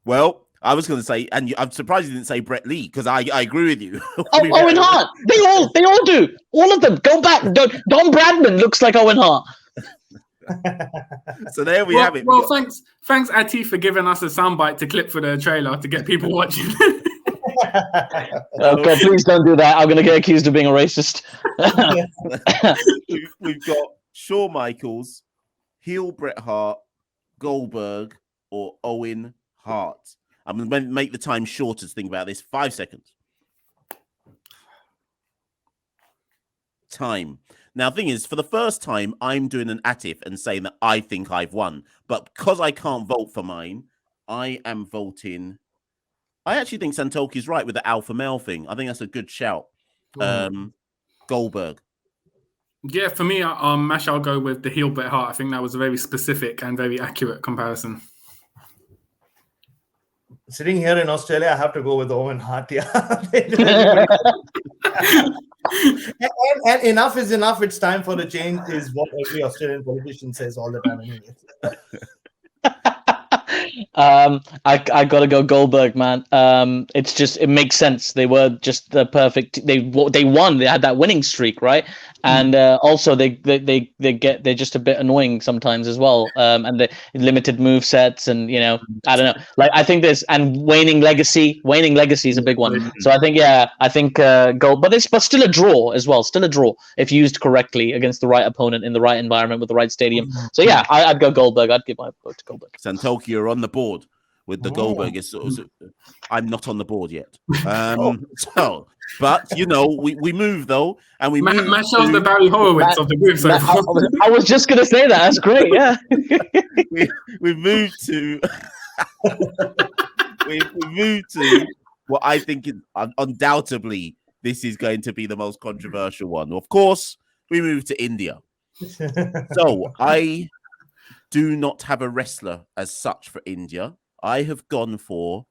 Well, I was going to say, and I'm surprised you didn't say Brett Lee because I agree with you. Oh, Owen Hart. They all do. All of them. Go back. Don Bradman looks like Owen Hart. So there we have it. Well, thanks, Aatif, for giving us a soundbite to clip for the trailer to get people watching. Oh God, please don't do that. I'm going to get accused of being a racist. We've got Shawn Michaels, heel Bret Hart, Goldberg, or Owen Hart. I'm going to make the time shorter to think about this. 5 seconds. Time. Now, the thing is, for the first time, I'm doing an Aatif and saying that I think I've won. But because I can't vote for mine, I am voting. I actually think Santoki's right with the alpha male thing. I think that's a good shout. Goldberg. Yeah, for me, Mash, I'll go with the heel Bret Hart. I think that was a very specific and very accurate comparison. Sitting here in Australia, I have to go with Owen Hart. Yeah. and enough is enough. It's time for the change, is what every Australian politician says all the time. I gotta go Goldberg, man. It's just, it makes sense. They were just the perfect. They won. They had that winning streak, right? And also they're just a bit annoying sometimes as well. And the limited move sets, and I don't know. Like, I think there's, and waning legacy is a big one. So I think Gold, but still a draw as well. Still a draw if used correctly against the right opponent in the right environment with the right stadium. So yeah, I'd go Goldberg. I'd give my vote to Goldberg. Santoki, you're on the board with the Goldberg. I'm not on the board yet. So, but we move though, and we move. Mashal's the Barry Horowitz of the group. So I was just gonna say that. That's great. Yeah, we've moved to. we've moved to what I think is undoubtedly this is going to be the most controversial one. Of course, we move to India. So I do not have a wrestler as such for India. I have gone for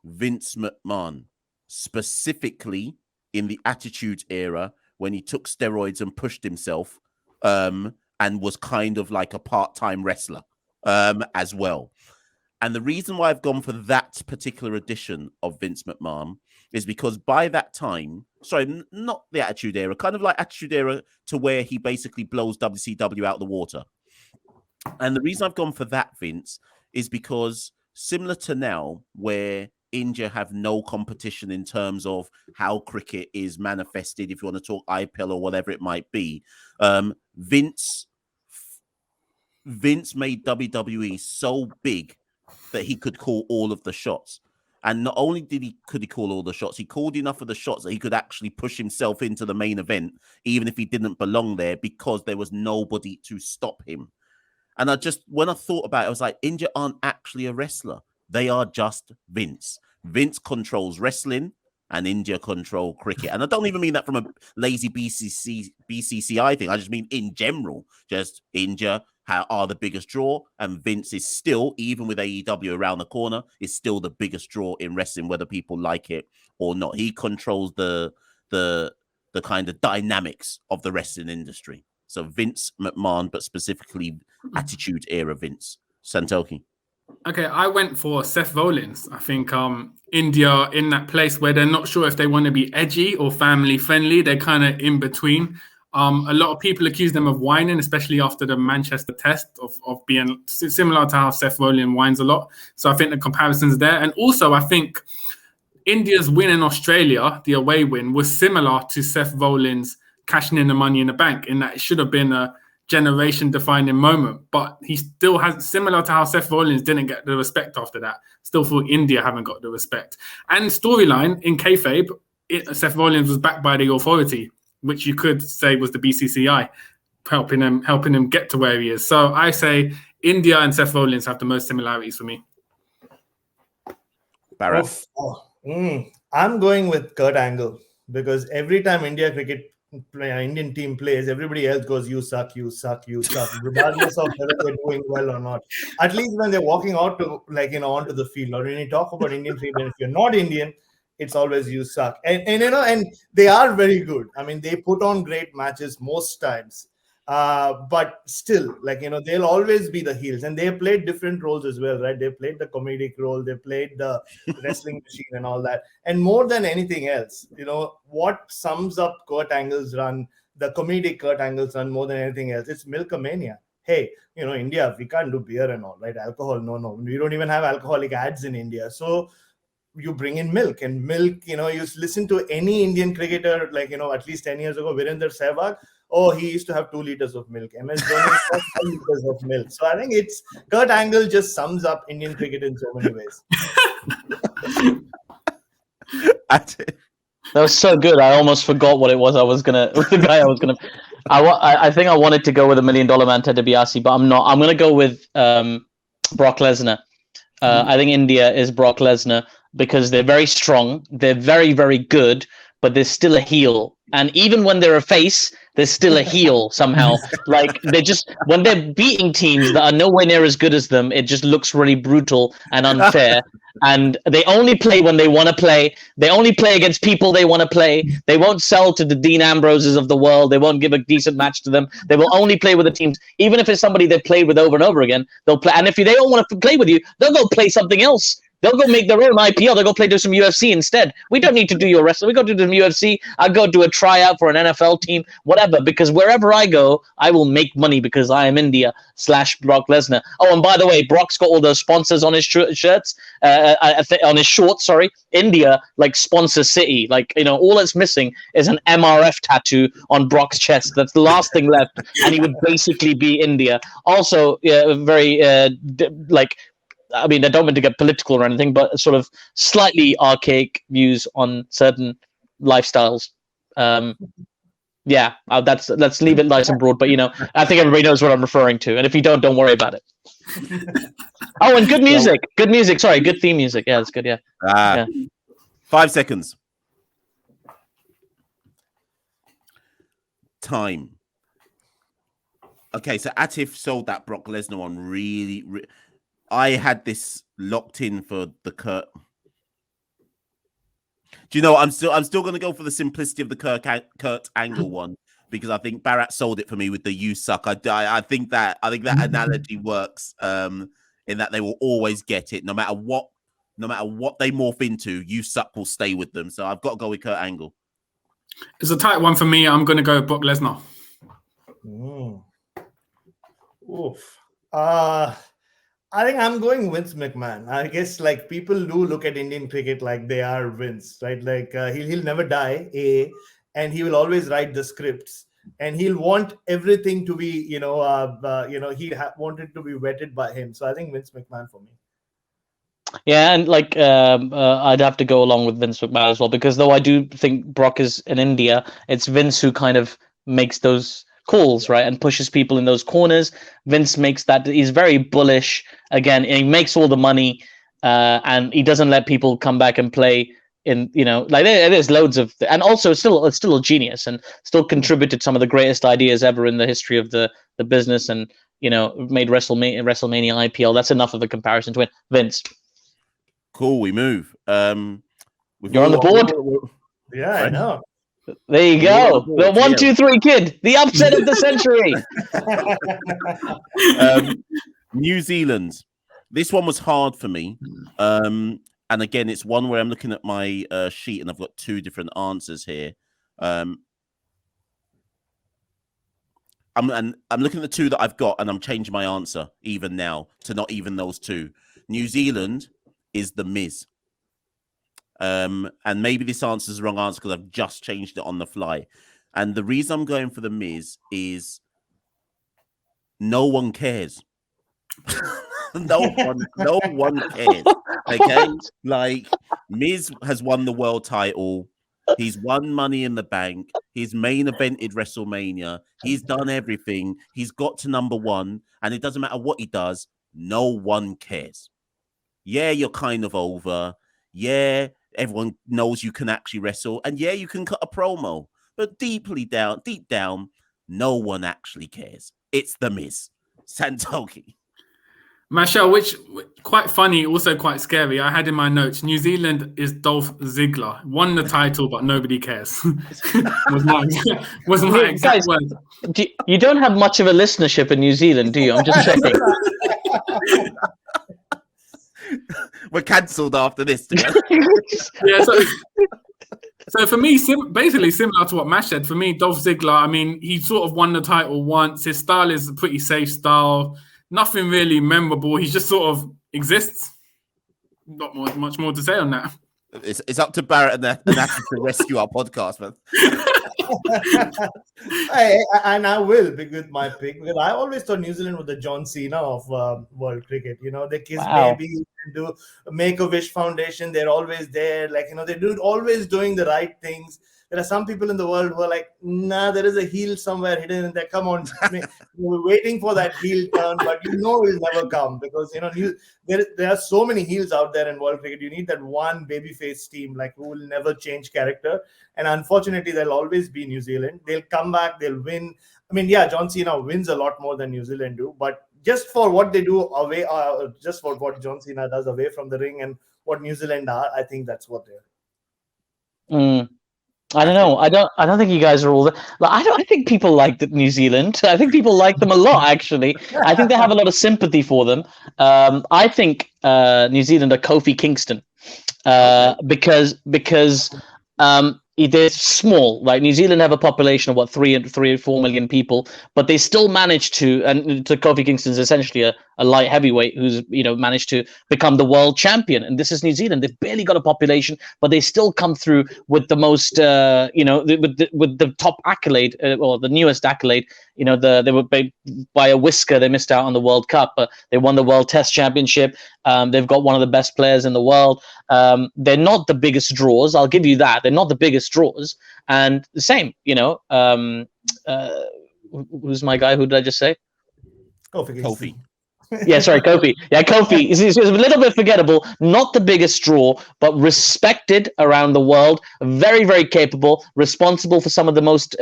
Vince McMahon, specifically in the Attitude Era when he took steroids and pushed himself and was kind of like a part-time wrestler as well. And the reason why I've gone for that particular edition of Vince McMahon is because by that time, sorry, not the Attitude Era, kind of like Attitude Era to where he basically blows WCW out of the water. And the reason I've gone for that, Vince, is because similar to now, where India have no competition in terms of how cricket is manifested, if you want to talk IPL or whatever it might be, Vince made WWE so big that he could call all of the shots. And not only could he call all the shots, he called enough of the shots that he could actually push himself into the main event, even if he didn't belong there, because there was nobody to stop him. And when I thought about it, I was like, India aren't actually a wrestler. They are just Vince. Vince controls wrestling and India control cricket. And I don't even mean that from a lazy BCCI thing. I just mean in general, just India are the biggest draw, and Vince is still, even with AEW around the corner, is still the biggest draw in wrestling, whether people like it or not. He controls the kind of dynamics of the wrestling industry. So Vince McMahon, but specifically Attitude Era Vince. Santoki. Okay, I went for Seth Rollins. I think India in that place where they're not sure if they want to be edgy or family friendly. They're kind of in between. A lot of people accuse them of whining, especially after the Manchester test, of being similar to how Seth Rollins whines a lot. So I think the comparison's there. And also, I think India's win in Australia, the away win, was similar to Seth Rollins cashing in the Money in the Bank, in that it should have been a generation-defining moment. But he still has, similar to how Seth Rollins didn't get the respect after that, still feel India haven't got the respect. And storyline, in kayfabe, Seth Rollins was backed by the Authority, which you could say was the BCCI, helping him get to where he is. So I say India and Seth Rollins have the most similarities for me. Bharat. I'm going with Kurt Angle, because every time Indian team plays, everybody else goes, you suck, regardless of whether they're doing well or not. At least when they're walking out to onto the field, or when you talk about Indian field, if you're not Indian, it's always you suck. And they are very good. I mean, they put on great matches most times. But still, like, they'll always be the heels, and they played different roles as well, right? They played the comedic role, they played the wrestling machine and all that. And more than anything else, what sums up Kurt Angle's run, the comedic Kurt Angle's run more than anything else, it's Milkamania. Hey, India, we can't do beer and all, right? Alcohol, no. We don't even have alcoholic ads in India. So you bring in milk, and milk, you listen to any Indian cricketer, like, at least 10 years ago, Virender Sehwag, he used to have 2 liters of milk. MS Dhoni has 5 liters of milk. So I think it's Kurt Angle just sums up Indian cricket in so many ways. That was so good. I almost forgot what it was. I think I wanted to go with $1 million man Ted DiBiase, but I'm not. I'm gonna go with Brock Lesnar. I think India is Brock Lesnar because they're very strong. They're very, very good, but they're still a heel. And even when they're a face, they're still a heel somehow. Like, they just, when they're beating teams that are nowhere near as good as them, it just looks really brutal and unfair. And they only play when they want to play. They only play against people they want to play. They won't sell to the Dean Ambroses of the world. They won't give a decent match to them. They will only play with the teams. Even if it's somebody they've played with over and over again, they'll play. And if they don't want to play with you, they'll go play something else. They'll go make their own IPL. They'll go play to some UFC instead. We don't need to do your wrestling. We go to the UFC. I go do a tryout for an NFL team, whatever. Because wherever I go, I will make money because I am India / Brock Lesnar. Oh, and by the way, Brock's got all those sponsors on his shirts, on his shorts. Sorry, India like sponsor City. Like, all that's missing is an MRF tattoo on Brock's chest. That's the last thing left, and he would basically be India. Also, very I mean, I don't mean to get political or anything, but sort of slightly archaic views on certain lifestyles. Let's leave it nice and broad. But I think everybody knows what I'm referring to, and if you don't worry about it. Oh, and good music. Good music. Sorry, good theme music. Yeah, it's good. Yeah. Yeah. 5 seconds. Time. Okay, so Aatif sold that Brock Lesnar one really. I had this locked in for the Kurt. Do you know what? I'm still going to go for the simplicity of the Kurt Angle one because I think Bharat sold it for me with the "you suck." I think that analogy works. In that they will always get it, no matter what they morph into. "You suck" will stay with them. So I've got to go with Kurt Angle. It's a tight one for me. I'm going to go Brock Lesnar. Oof. I think I'm going Vince McMahon. I guess like people do look at Indian cricket like they are Vince, right? Like he'll never die, and he will always write the scripts, and he'll want everything to be, he wanted to be vetted by him. So I think Vince McMahon for me. Yeah, and like I'd have to go along with Vince McMahon as well because though I do think Brock is in India, it's Vince who kind of makes those calls, right, and pushes people in those corners. Vince makes that. He's very bullish. Again, he makes all the money, and he doesn't let people come back and play. There's loads of, and also it's still a genius and still contributed some of the greatest ideas ever in the history of the business, and made WrestleMania IPL. That's enough of a comparison to win. Vince. Cool. We move. You're on the board. Yeah, I know. There you go. The 1, 2, 3 kid. The upset of the century. New Zealand. This one was hard for me. And again, it's one where I'm looking at my sheet and I've got 2 different answers here. I'm looking at the 2 that I've got and I'm changing my answer even now to not even those 2. New Zealand is The Miz. And maybe this answer is the wrong answer because I've just changed it on the fly. And the reason I'm going for The Miz is no one cares. no one cares. Okay? Like, Miz has won the world title. He's won Money in the Bank. He's main evented WrestleMania. He's done everything. He's got to number 1. And it doesn't matter what he does. No one cares. Yeah, you're kind of over. Yeah, everyone knows you can actually wrestle. And yeah, you can cut a promo. But deep down, no one actually cares. It's The Miz. Santoki. Michelle, which quite funny, also quite scary. I had in my notes, New Zealand is Dolph Ziggler. Won the title, but nobody cares. was my exact Guys, words. You don't have much of a listenership in New Zealand, do you? I'm just checking. We're cancelled after this. Yeah, so for me, basically similar to what Mash said, for me, Dolph Ziggler, I mean, he sort of won the title once. His style is a pretty safe style. Nothing really memorable. He just sort of exists. Not much more to say on that. It's up to Barrett and Aatif to rescue our podcast, man. And I will with my pick, because I always thought New Zealand was the John Cena of world cricket. You know, they kiss babies, do Make-A-Wish Foundation. They're always there. Like, you know, they're always doing the right things. There are some people in the world who are like, nah, there is a heel somewhere hidden in there. Come on, we're waiting for that heel turn, but you know it will never come, because, you know, there are so many heels out there in world cricket. You need that one babyface team, like, who will never change character. And unfortunately, there'll always be New Zealand. They'll come back, they'll win. I mean, yeah, John Cena wins a lot more than New Zealand do, but just for what they do away, just for what John Cena does away from the ring and what New Zealand are, I think that's what they're. I don't know. I don't think you guys are all there. I think people like New Zealand. I think people like them a lot, actually. I think they have a lot of sympathy for them. I think New Zealand are Kofi Kingston, because they're small. Like, New Zealand have a population of 3 or 4 million people, but they still manage to. And Kofi Kingston's essentially a light heavyweight who's, you know, managed to become the world champion. And this is New Zealand. They've barely got a population, but they still come through with the most, you know, with the top accolade, or the newest accolade. You know, they were by a whisker. They missed out on the World Cup, but they won the World Test Championship. They've got one of the best players in the world. They're not the biggest draws. I'll give you that. They're not the biggest draws. And the same, you know, who's my guy? Who did I just say? Kofi. Yeah, sorry, Kofi. Yeah, Kofi is a little bit forgettable. Not the biggest draw, but respected around the world. Very, very capable. Responsible for some of the most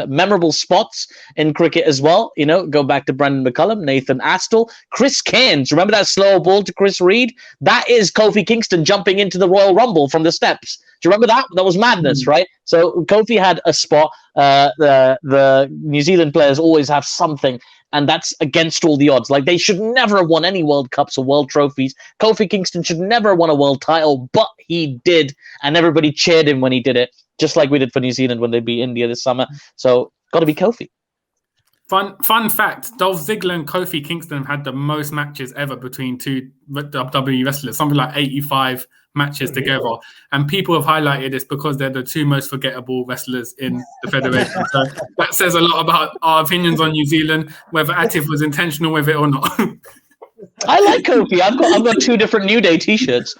memorable spots in cricket as well. You know, go back to Brandon McCullum, Nathan Astle, Chris Cairns. Remember that slow ball to Chris Reed? That is Kofi Kingston jumping into the Royal Rumble from the steps. Do you remember that? That was madness, right? So Kofi had a spot. The New Zealand players always have something. And that's against all the odds. Like, they should never have won any World Cups or World Trophies. Kofi Kingston should never have won a world title, but he did. And everybody cheered him when he did it, just like we did for New Zealand when they beat India this summer. So, got to be Kofi. Fun fact, Dolph Ziggler and Kofi Kingston have had the most matches ever between two WWE wrestlers, something like 85 matches together. And people have highlighted this because they're the two most forgettable wrestlers in the Federation. So that says a lot about our opinions on New Zealand, whether Aatif was intentional with it or not. I like Kofi. I've got 2 different New Day t-shirts.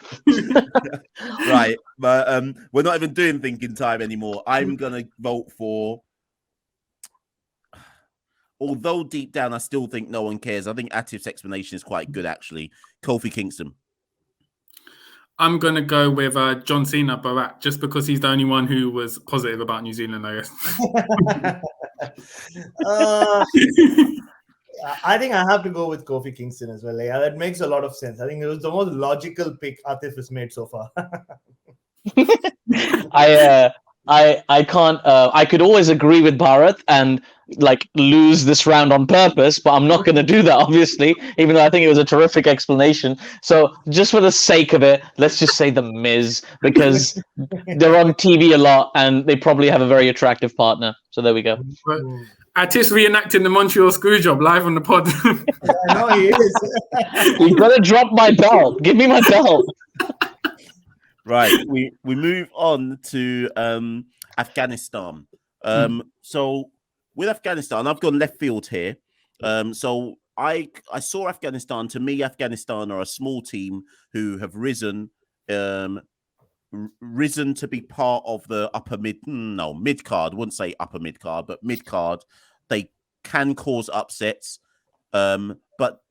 Right. But we're not even doing thinking time anymore. I'm going to vote for... Although deep down I still think no one cares, I think Aatif's explanation is quite good, actually. Kofi Kingston. I'm going to go with John Cena Bharat, just because he's the only one who was positive about New Zealand, I guess. I think I have to go with Kofi Kingston as well. Yeah, that makes a lot of sense. I think it was the most logical pick Aatif has made so far. I can't. I could always agree with Bharat and like lose this round on purpose, but I'm not going to do that, obviously. Even though I think it was a terrific explanation. So just for the sake of it, let's just say the Miz, because they're on TV a lot and they probably have a very attractive partner. So there we go. Aatif's reenacting the Montreal Screwjob live on the pod. I know he is. You've got to drop my belt. Give me my belt. Right, we move on to Afghanistan. So with Afghanistan, I've gone left field here. So I saw Afghanistan. To me, Afghanistan are a small team who have risen to be part of the mid card. I wouldn't say upper mid card, but mid card. They can cause upsets, but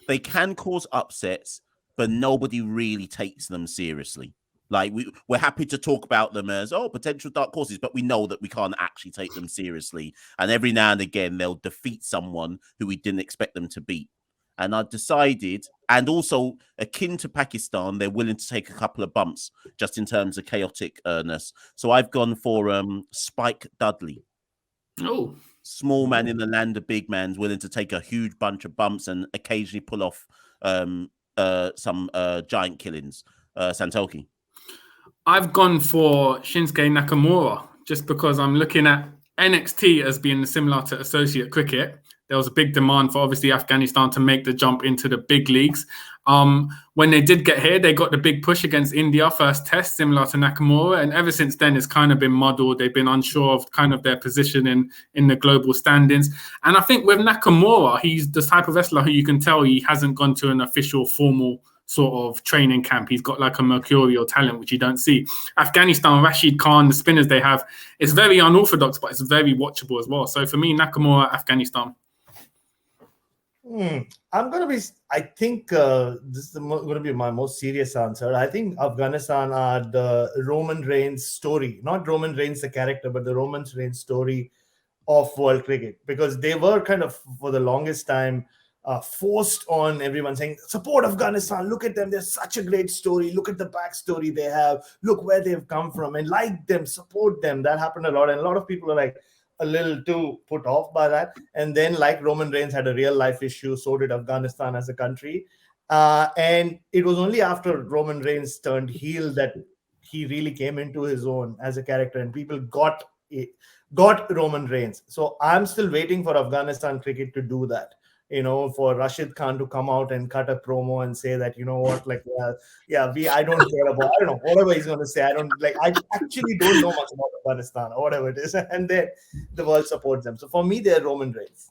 they can cause upsets. But nobody really takes them seriously. Like, we're happy to talk about them as, potential dark horses, but we know that we can't actually take them seriously. And every now and again, they'll defeat someone who we didn't expect them to beat. And I decided, and also akin to Pakistan, they're willing to take a couple of bumps just in terms of chaoticness. So I've gone for Spike Dudley. Oh, Small man in the land of big man's, willing to take a huge bunch of bumps and occasionally pull off some giant killings. Santoki. I've gone for Shinsuke Nakamura just because I'm looking at NXT as being similar to associate cricket. There was a big demand for obviously Afghanistan to make the jump into the big leagues. When they did get here, they got the big push against India first test, similar to Nakamura. And ever since then, it's kind of been muddled. They've been unsure of kind of their position in the global standings. And I think with Nakamura, he's the type of wrestler who you can tell he hasn't gone to an official formal sort of training camp. He's got like a mercurial talent, which you don't see. Afghanistan, Rashid Khan, the spinners they have, it's very unorthodox, but it's very watchable as well. So for me, Nakamura, Afghanistan. I'm going to be, I think this is going to be my most serious answer. I think Afghanistan are the Roman Reigns story, not Roman Reigns the character, but the Roman Reigns story of world cricket, because they were kind of, for the longest time, forced on everyone, saying, support Afghanistan, look at them, they're such a great story, look at the backstory they have, look where they've come from, and like them, support them. That happened a lot, and a lot of people are like a little too put off by that. And then, like Roman Reigns had a real life issue, so did Afghanistan as a country, and it was only after Roman Reigns turned heel that he really came into his own as a character, and people got Roman Reigns. So I'm still waiting for Afghanistan cricket to do that. For Rashid Khan to come out and cut a promo and say that, like, I don't care about, I don't know, whatever he's going to say. I actually don't know much about Afghanistan or whatever it is. And then the world supports them. So for me, they're Roman Reigns.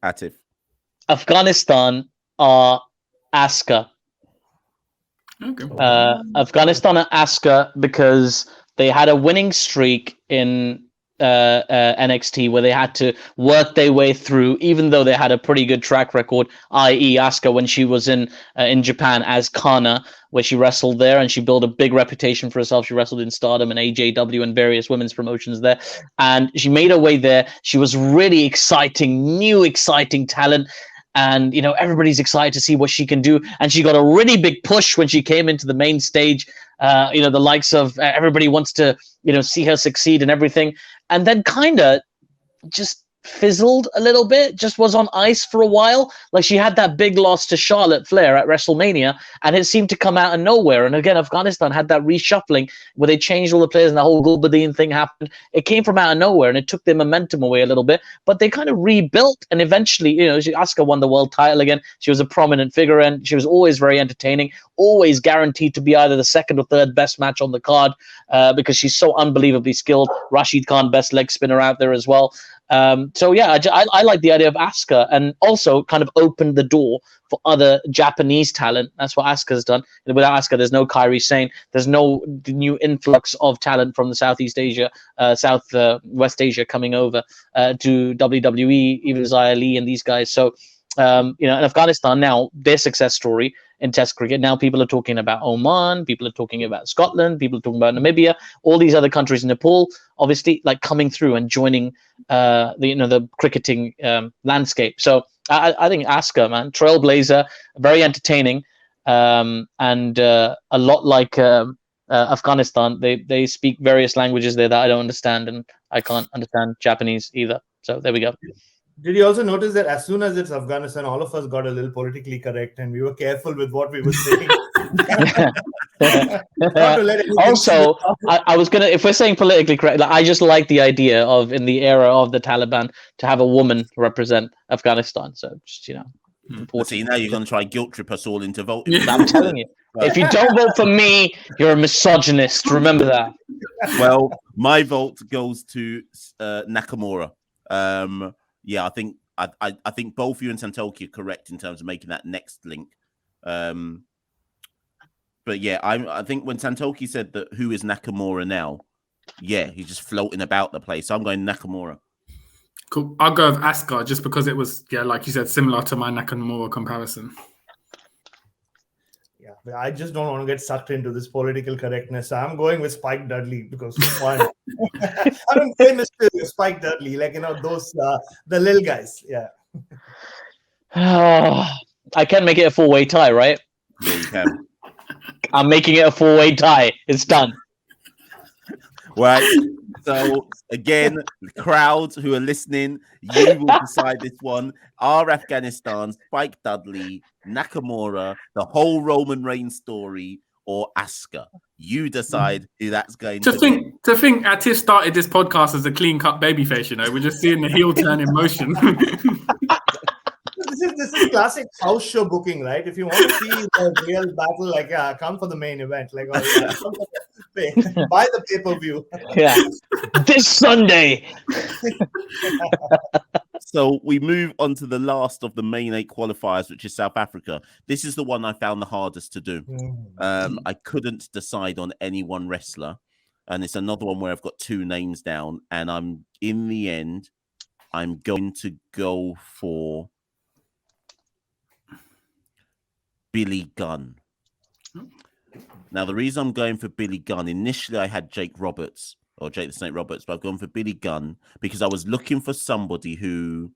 Aatif. Afghanistan are Asuka. Okay. Afghanistan are Asuka because they had a winning streak in NXT where they had to work their way through, even though they had a pretty good track record, i.e. Asuka when she was in Japan as Kana, where she wrestled there and she built a big reputation for herself. She wrestled in Stardom and AJW and various women's promotions there, and she made her way there. She was really exciting, new exciting talent, and everybody's excited to see what she can do, and she got a really big push when she came into the main stage. The likes of everybody wants to see her succeed and everything. And then kind of just fizzled a little bit, just was on ice for a while. Like she had that big loss to Charlotte Flair at WrestleMania, and it seemed to come out of nowhere. And again, Afghanistan had that reshuffling where they changed all the players and the whole Gulbuddin thing happened. It came from out of nowhere and it took their momentum away a little bit, but they kind of rebuilt. And eventually, Asuka won the world title again. She was a prominent figure and she was always very entertaining, always guaranteed to be either the second or third best match on the card because she's so unbelievably skilled. Rashid Khan, best leg spinner out there as well. I like the idea of Asuka, and also kind of opened the door for other Japanese talent. That's what Asuka's done. Without Asuka, there's no Kairi Sane. There's no new influx of talent from the Southeast Asia, West Asia coming over to WWE, even Xia Li and these guys. So, in Afghanistan now, their success story in Test cricket. Now people are talking about Oman, people are talking about Scotland, people are talking about Namibia, all these other countries, Nepal, obviously, like coming through and joining the cricketing landscape. So I think Asuka, man, trailblazer, very entertaining, and a lot like Afghanistan. They speak various languages there that I don't understand, and I can't understand Japanese either. So there we go. Did you also notice that as soon as it's Afghanistan, all of us got a little politically correct and we were careful with what we were saying? Also, I was going to, if we're saying politically correct, I just like the idea of, in the era of the Taliban, to have a woman represent Afghanistan. So just, important. See, now you're going to try guilt trip us all into voting. I'm telling you. If you don't vote for me, you're a misogynist. Remember that. Well, my vote goes to Nakamura. I think both you and Santoki are correct in terms of making that next link. But yeah, I think when Santoki said that who is Nakamura now, he's just floating about the place. So I'm going Nakamura. Cool. I'll go with Asuka just because it was, like you said, similar to my Nakamura comparison. Yeah, I just don't want to get sucked into this political correctness. I'm going with Spike Dudley because why not? I don't say Mr. Spike Dudley, those the little guys. Yeah. I can make it a 4-way tie, right? Yeah, you can. I'm making it a 4-way tie. It's done. Right. So again, the crowds who are listening, you will decide this one. Are Afghanistan, Spike Dudley, Nakamura, the whole Roman Reigns story, or Asuka? You decide who that's going to be. To think Aatif started this podcast as a clean-cut babyface, you know. We're just seeing the heel turn in motion. This is classic house show booking, right? If you want to see the real battle, like come for the main event, like buy the pay-per-view. Yeah. This Sunday. So we move on to the last of the main 8 qualifiers, which is South Africa. This is the one I found the hardest to do. I couldn't decide on any one wrestler, and it's another one where I've got 2 names down, and I'm going to go for Billy Gunn. Now, the reason I'm going for Billy Gunn, initially I had Jake the Snake Roberts, but I've gone for Billy Gunn because I was looking for somebody who,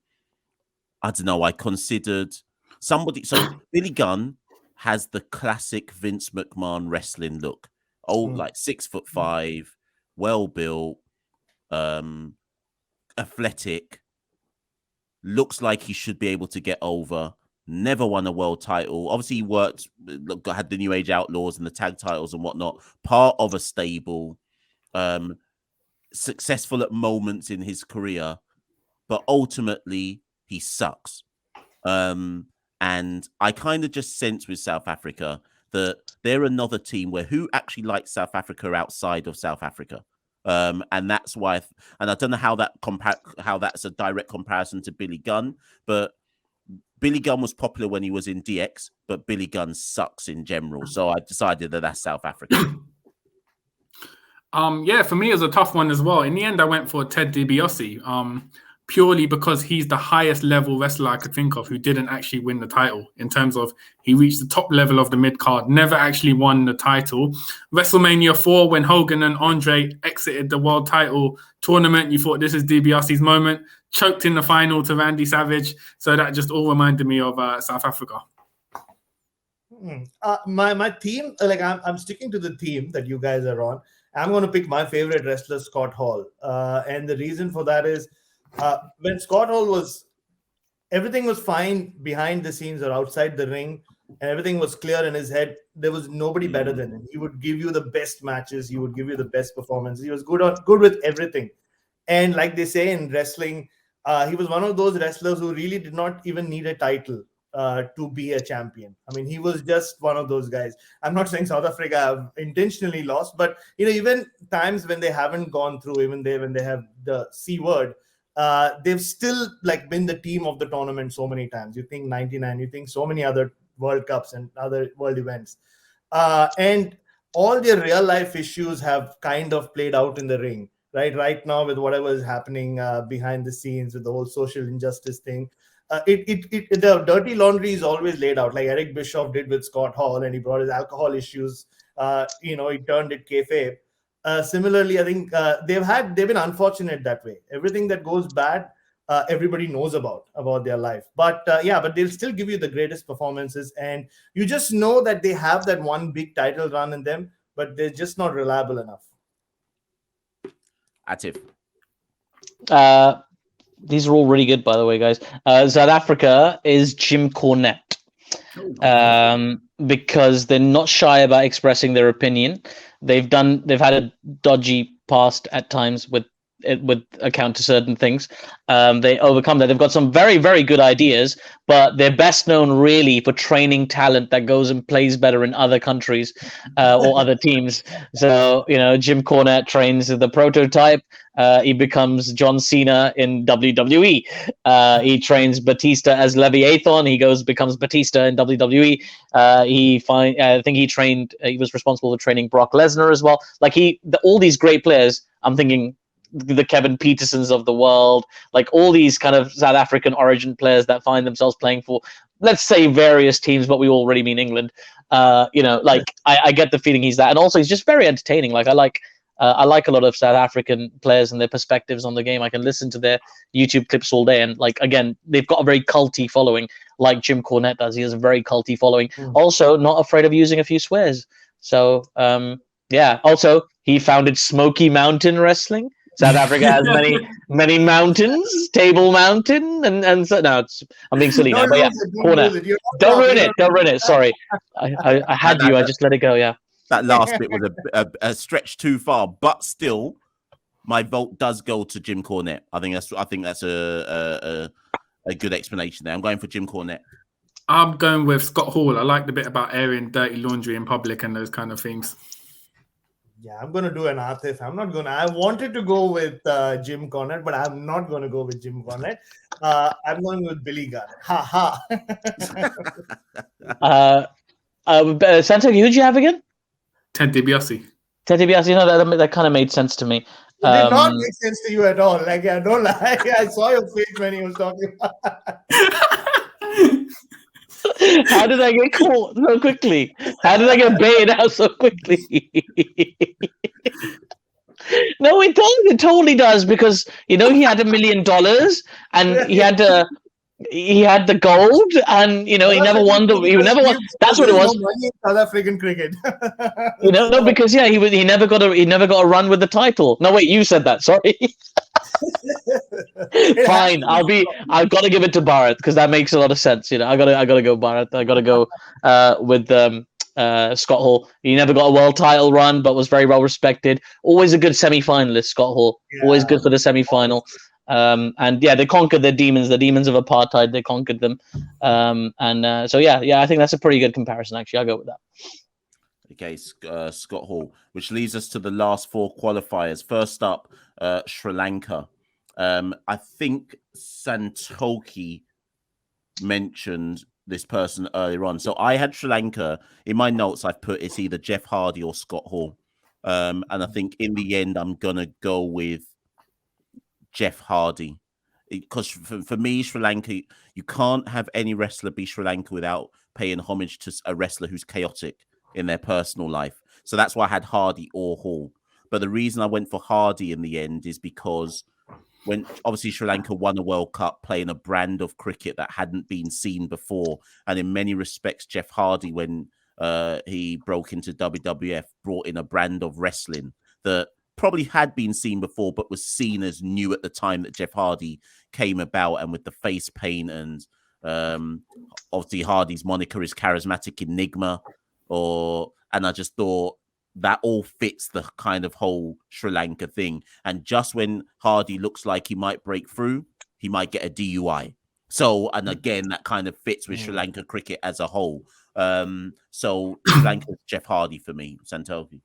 I don't know, I considered somebody. So Billy Gunn has the classic Vince McMahon wrestling look. Like 6'5", well built, athletic, looks like he should be able to get over. Never won a world title. Obviously, he had the New Age Outlaws and the tag titles and whatnot. Part of a stable, successful at moments in his career, but ultimately he sucks. And I kind of just sense with South Africa that they're another team where who actually likes South Africa outside of South Africa. And that's why, and I don't know how that's a direct comparison to Billy Gunn, but Billy Gunn was popular when he was in DX, but Billy Gunn sucks in general. So I decided that that's South Africa. Yeah, for me it was a tough one as well. In the end, I went for Ted DiBiase, purely because he's the highest level wrestler I could think of who didn't actually win the title. In terms of he reached the top level of the mid card, never actually won the title. WrestleMania 4, when Hogan and Andre exited the world title tournament, you thought this is DiBiase's moment. Choked in the final to Randy Savage. So that just all reminded me of South Africa. My theme, like I'm sticking to the theme that you guys are on. I'm going to pick my favorite wrestler, Scott Hall. And the reason for that is when Scott Hall everything was fine behind the scenes or outside the ring, and everything was clear in his head. There was nobody better than him. He would give you the best matches. He would give you the best performance. He was good with everything. And like they say in wrestling, he was one of those wrestlers who really did not even need a title to be a champion. I mean, he was just one of those guys. I'm not saying South Africa have intentionally lost, but even times when they haven't gone through, even when they have the C word, they've still been the team of the tournament so many times. You think 99, you think so many other World Cups and other world events, and all their real life issues have kind of played out in the ring. Right now, with whatever is happening behind the scenes, with the whole social injustice thing, the dirty laundry is always laid out, like Eric Bischoff did with Scott Hall, and he brought his alcohol issues. He turned it kayfabe. Similarly, I think they've been unfortunate that way. Everything that goes bad, everybody knows about their life. But but they'll still give you the greatest performances, and you just know that they have that one big title run in them, but they're just not reliable enough. Aatif. These are all really good, by the way, guys. South Africa is Jim Cornette, because they're not shy about expressing their opinion. They've had a dodgy past at times with account to certain things. They overcome that. They've got some very, very good ideas, but they're best known really for training talent that goes and plays better in other countries or other teams. So, Jim Cornette trains the Prototype. He becomes John Cena in WWE. He trains Batista as Leviathan. He becomes Batista in WWE. I think he was responsible for training Brock Lesnar as well. All these great players, I'm thinking the Kevin Petersons of the world, all these kind of South African origin players that find themselves playing for, let's say, various teams, but we already mean England. I get the feeling he's that. And also he's just very entertaining. I I like a lot of South African players and their perspectives on the game. I can listen to their YouTube clips all day. And like, again, they've got a very culty following, like Jim Cornette does. He has a very culty following. Also, not afraid of using a few swears. So, yeah. Also, he founded Smoky Mountain Wrestling. South Africa has many mountains, Table Mountain, and so no, I'm being silly now. But yeah, Cornette. Don't ruin it. Sorry, I had you. I just let it go. Yeah. That last bit was a stretch too far, but still, my vote does go to Jim Cornette. I think that's a good explanation there. I'm going for Jim Cornette. I'm going with Scott Hall. I like the bit about airing dirty laundry in public and those kind of things. Yeah, I'm going to do an Aatif. I wanted to go with Jim Cornette, but I'm not going to go with Jim Cornette. I'm going with Billy Gunn. Ha ha. Santoki, who'd you have again? Ted DiBiase. Ted DiBiase, that kind of made sense to me. It did not make sense to you at all. Like, I don't lie. I saw your face when he was talking about How did I get caught so quickly? How did I get baited out so quickly? No, it does. It totally does, because he had $1 million and he had the gold, and he never won. That's what it was. Money in South African cricket. No, because he never got a run with the title. No, wait, you said that. Sorry. Fine, I've got to give it to Bharat, because that makes a lot of sense. I gotta go Bharat. I gotta go with Scott Hall. He never got a world title run, but was very well respected. Always a good semi-finalist, Scott Hall. Yeah. Always good for the semi-final. And yeah, they conquered the demons of apartheid. They conquered them. So I think that's a pretty good comparison. Actually, I'll go with that. Okay, Scott Hall, which leads us to the last 4 qualifiers. First up, Sri Lanka. I think Santoki mentioned this person earlier on. So I had Sri Lanka. In my notes, I've put it's either Jeff Hardy or Scott Hall. And I think in the end, I'm going to go with Jeff Hardy. Because for me, Sri Lanka, you can't have any wrestler be Sri Lanka without paying homage to a wrestler who's chaotic in their personal life. So that's why I had Hardy or Hall. But the reason I went for Hardy in the end is because when obviously Sri Lanka won a World Cup playing a brand of cricket that hadn't been seen before. And in many respects, Jeff Hardy, when he broke into WWF, brought in a brand of wrestling that probably had been seen before, but was seen as new at the time that Jeff Hardy came about. And with the face paint and obviously Hardy's moniker is Charismatic Enigma. And I just thought that all fits the kind of whole Sri Lanka thing. And just when Hardy looks like he might break through, he might get a DUI. So, and again, that kind of fits with Sri Lanka cricket as a whole. So Sri Lanka's Jeff Hardy for me, Santoki.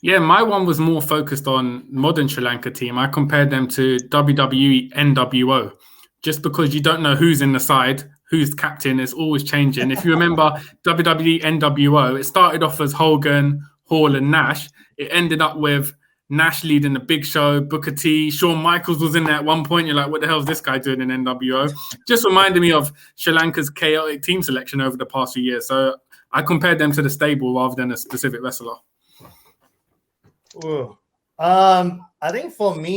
Yeah, my one was more focused on modern Sri Lanka team. I compared them to WWE NWO, just because you don't know who's in the side, who's captain. It's always changing. If you remember WWE NWO, it started off as Hogan, Hall, and Nash. It ended up with Nash leading the Big Show, Booker T, Shawn Michaels was in there at one point. You're like, what the hell is this guy doing in NWO? Just reminded me of Sri Lanka's chaotic team selection over the past few years. So I compared them to the stable rather than a specific wrestler. I think for me,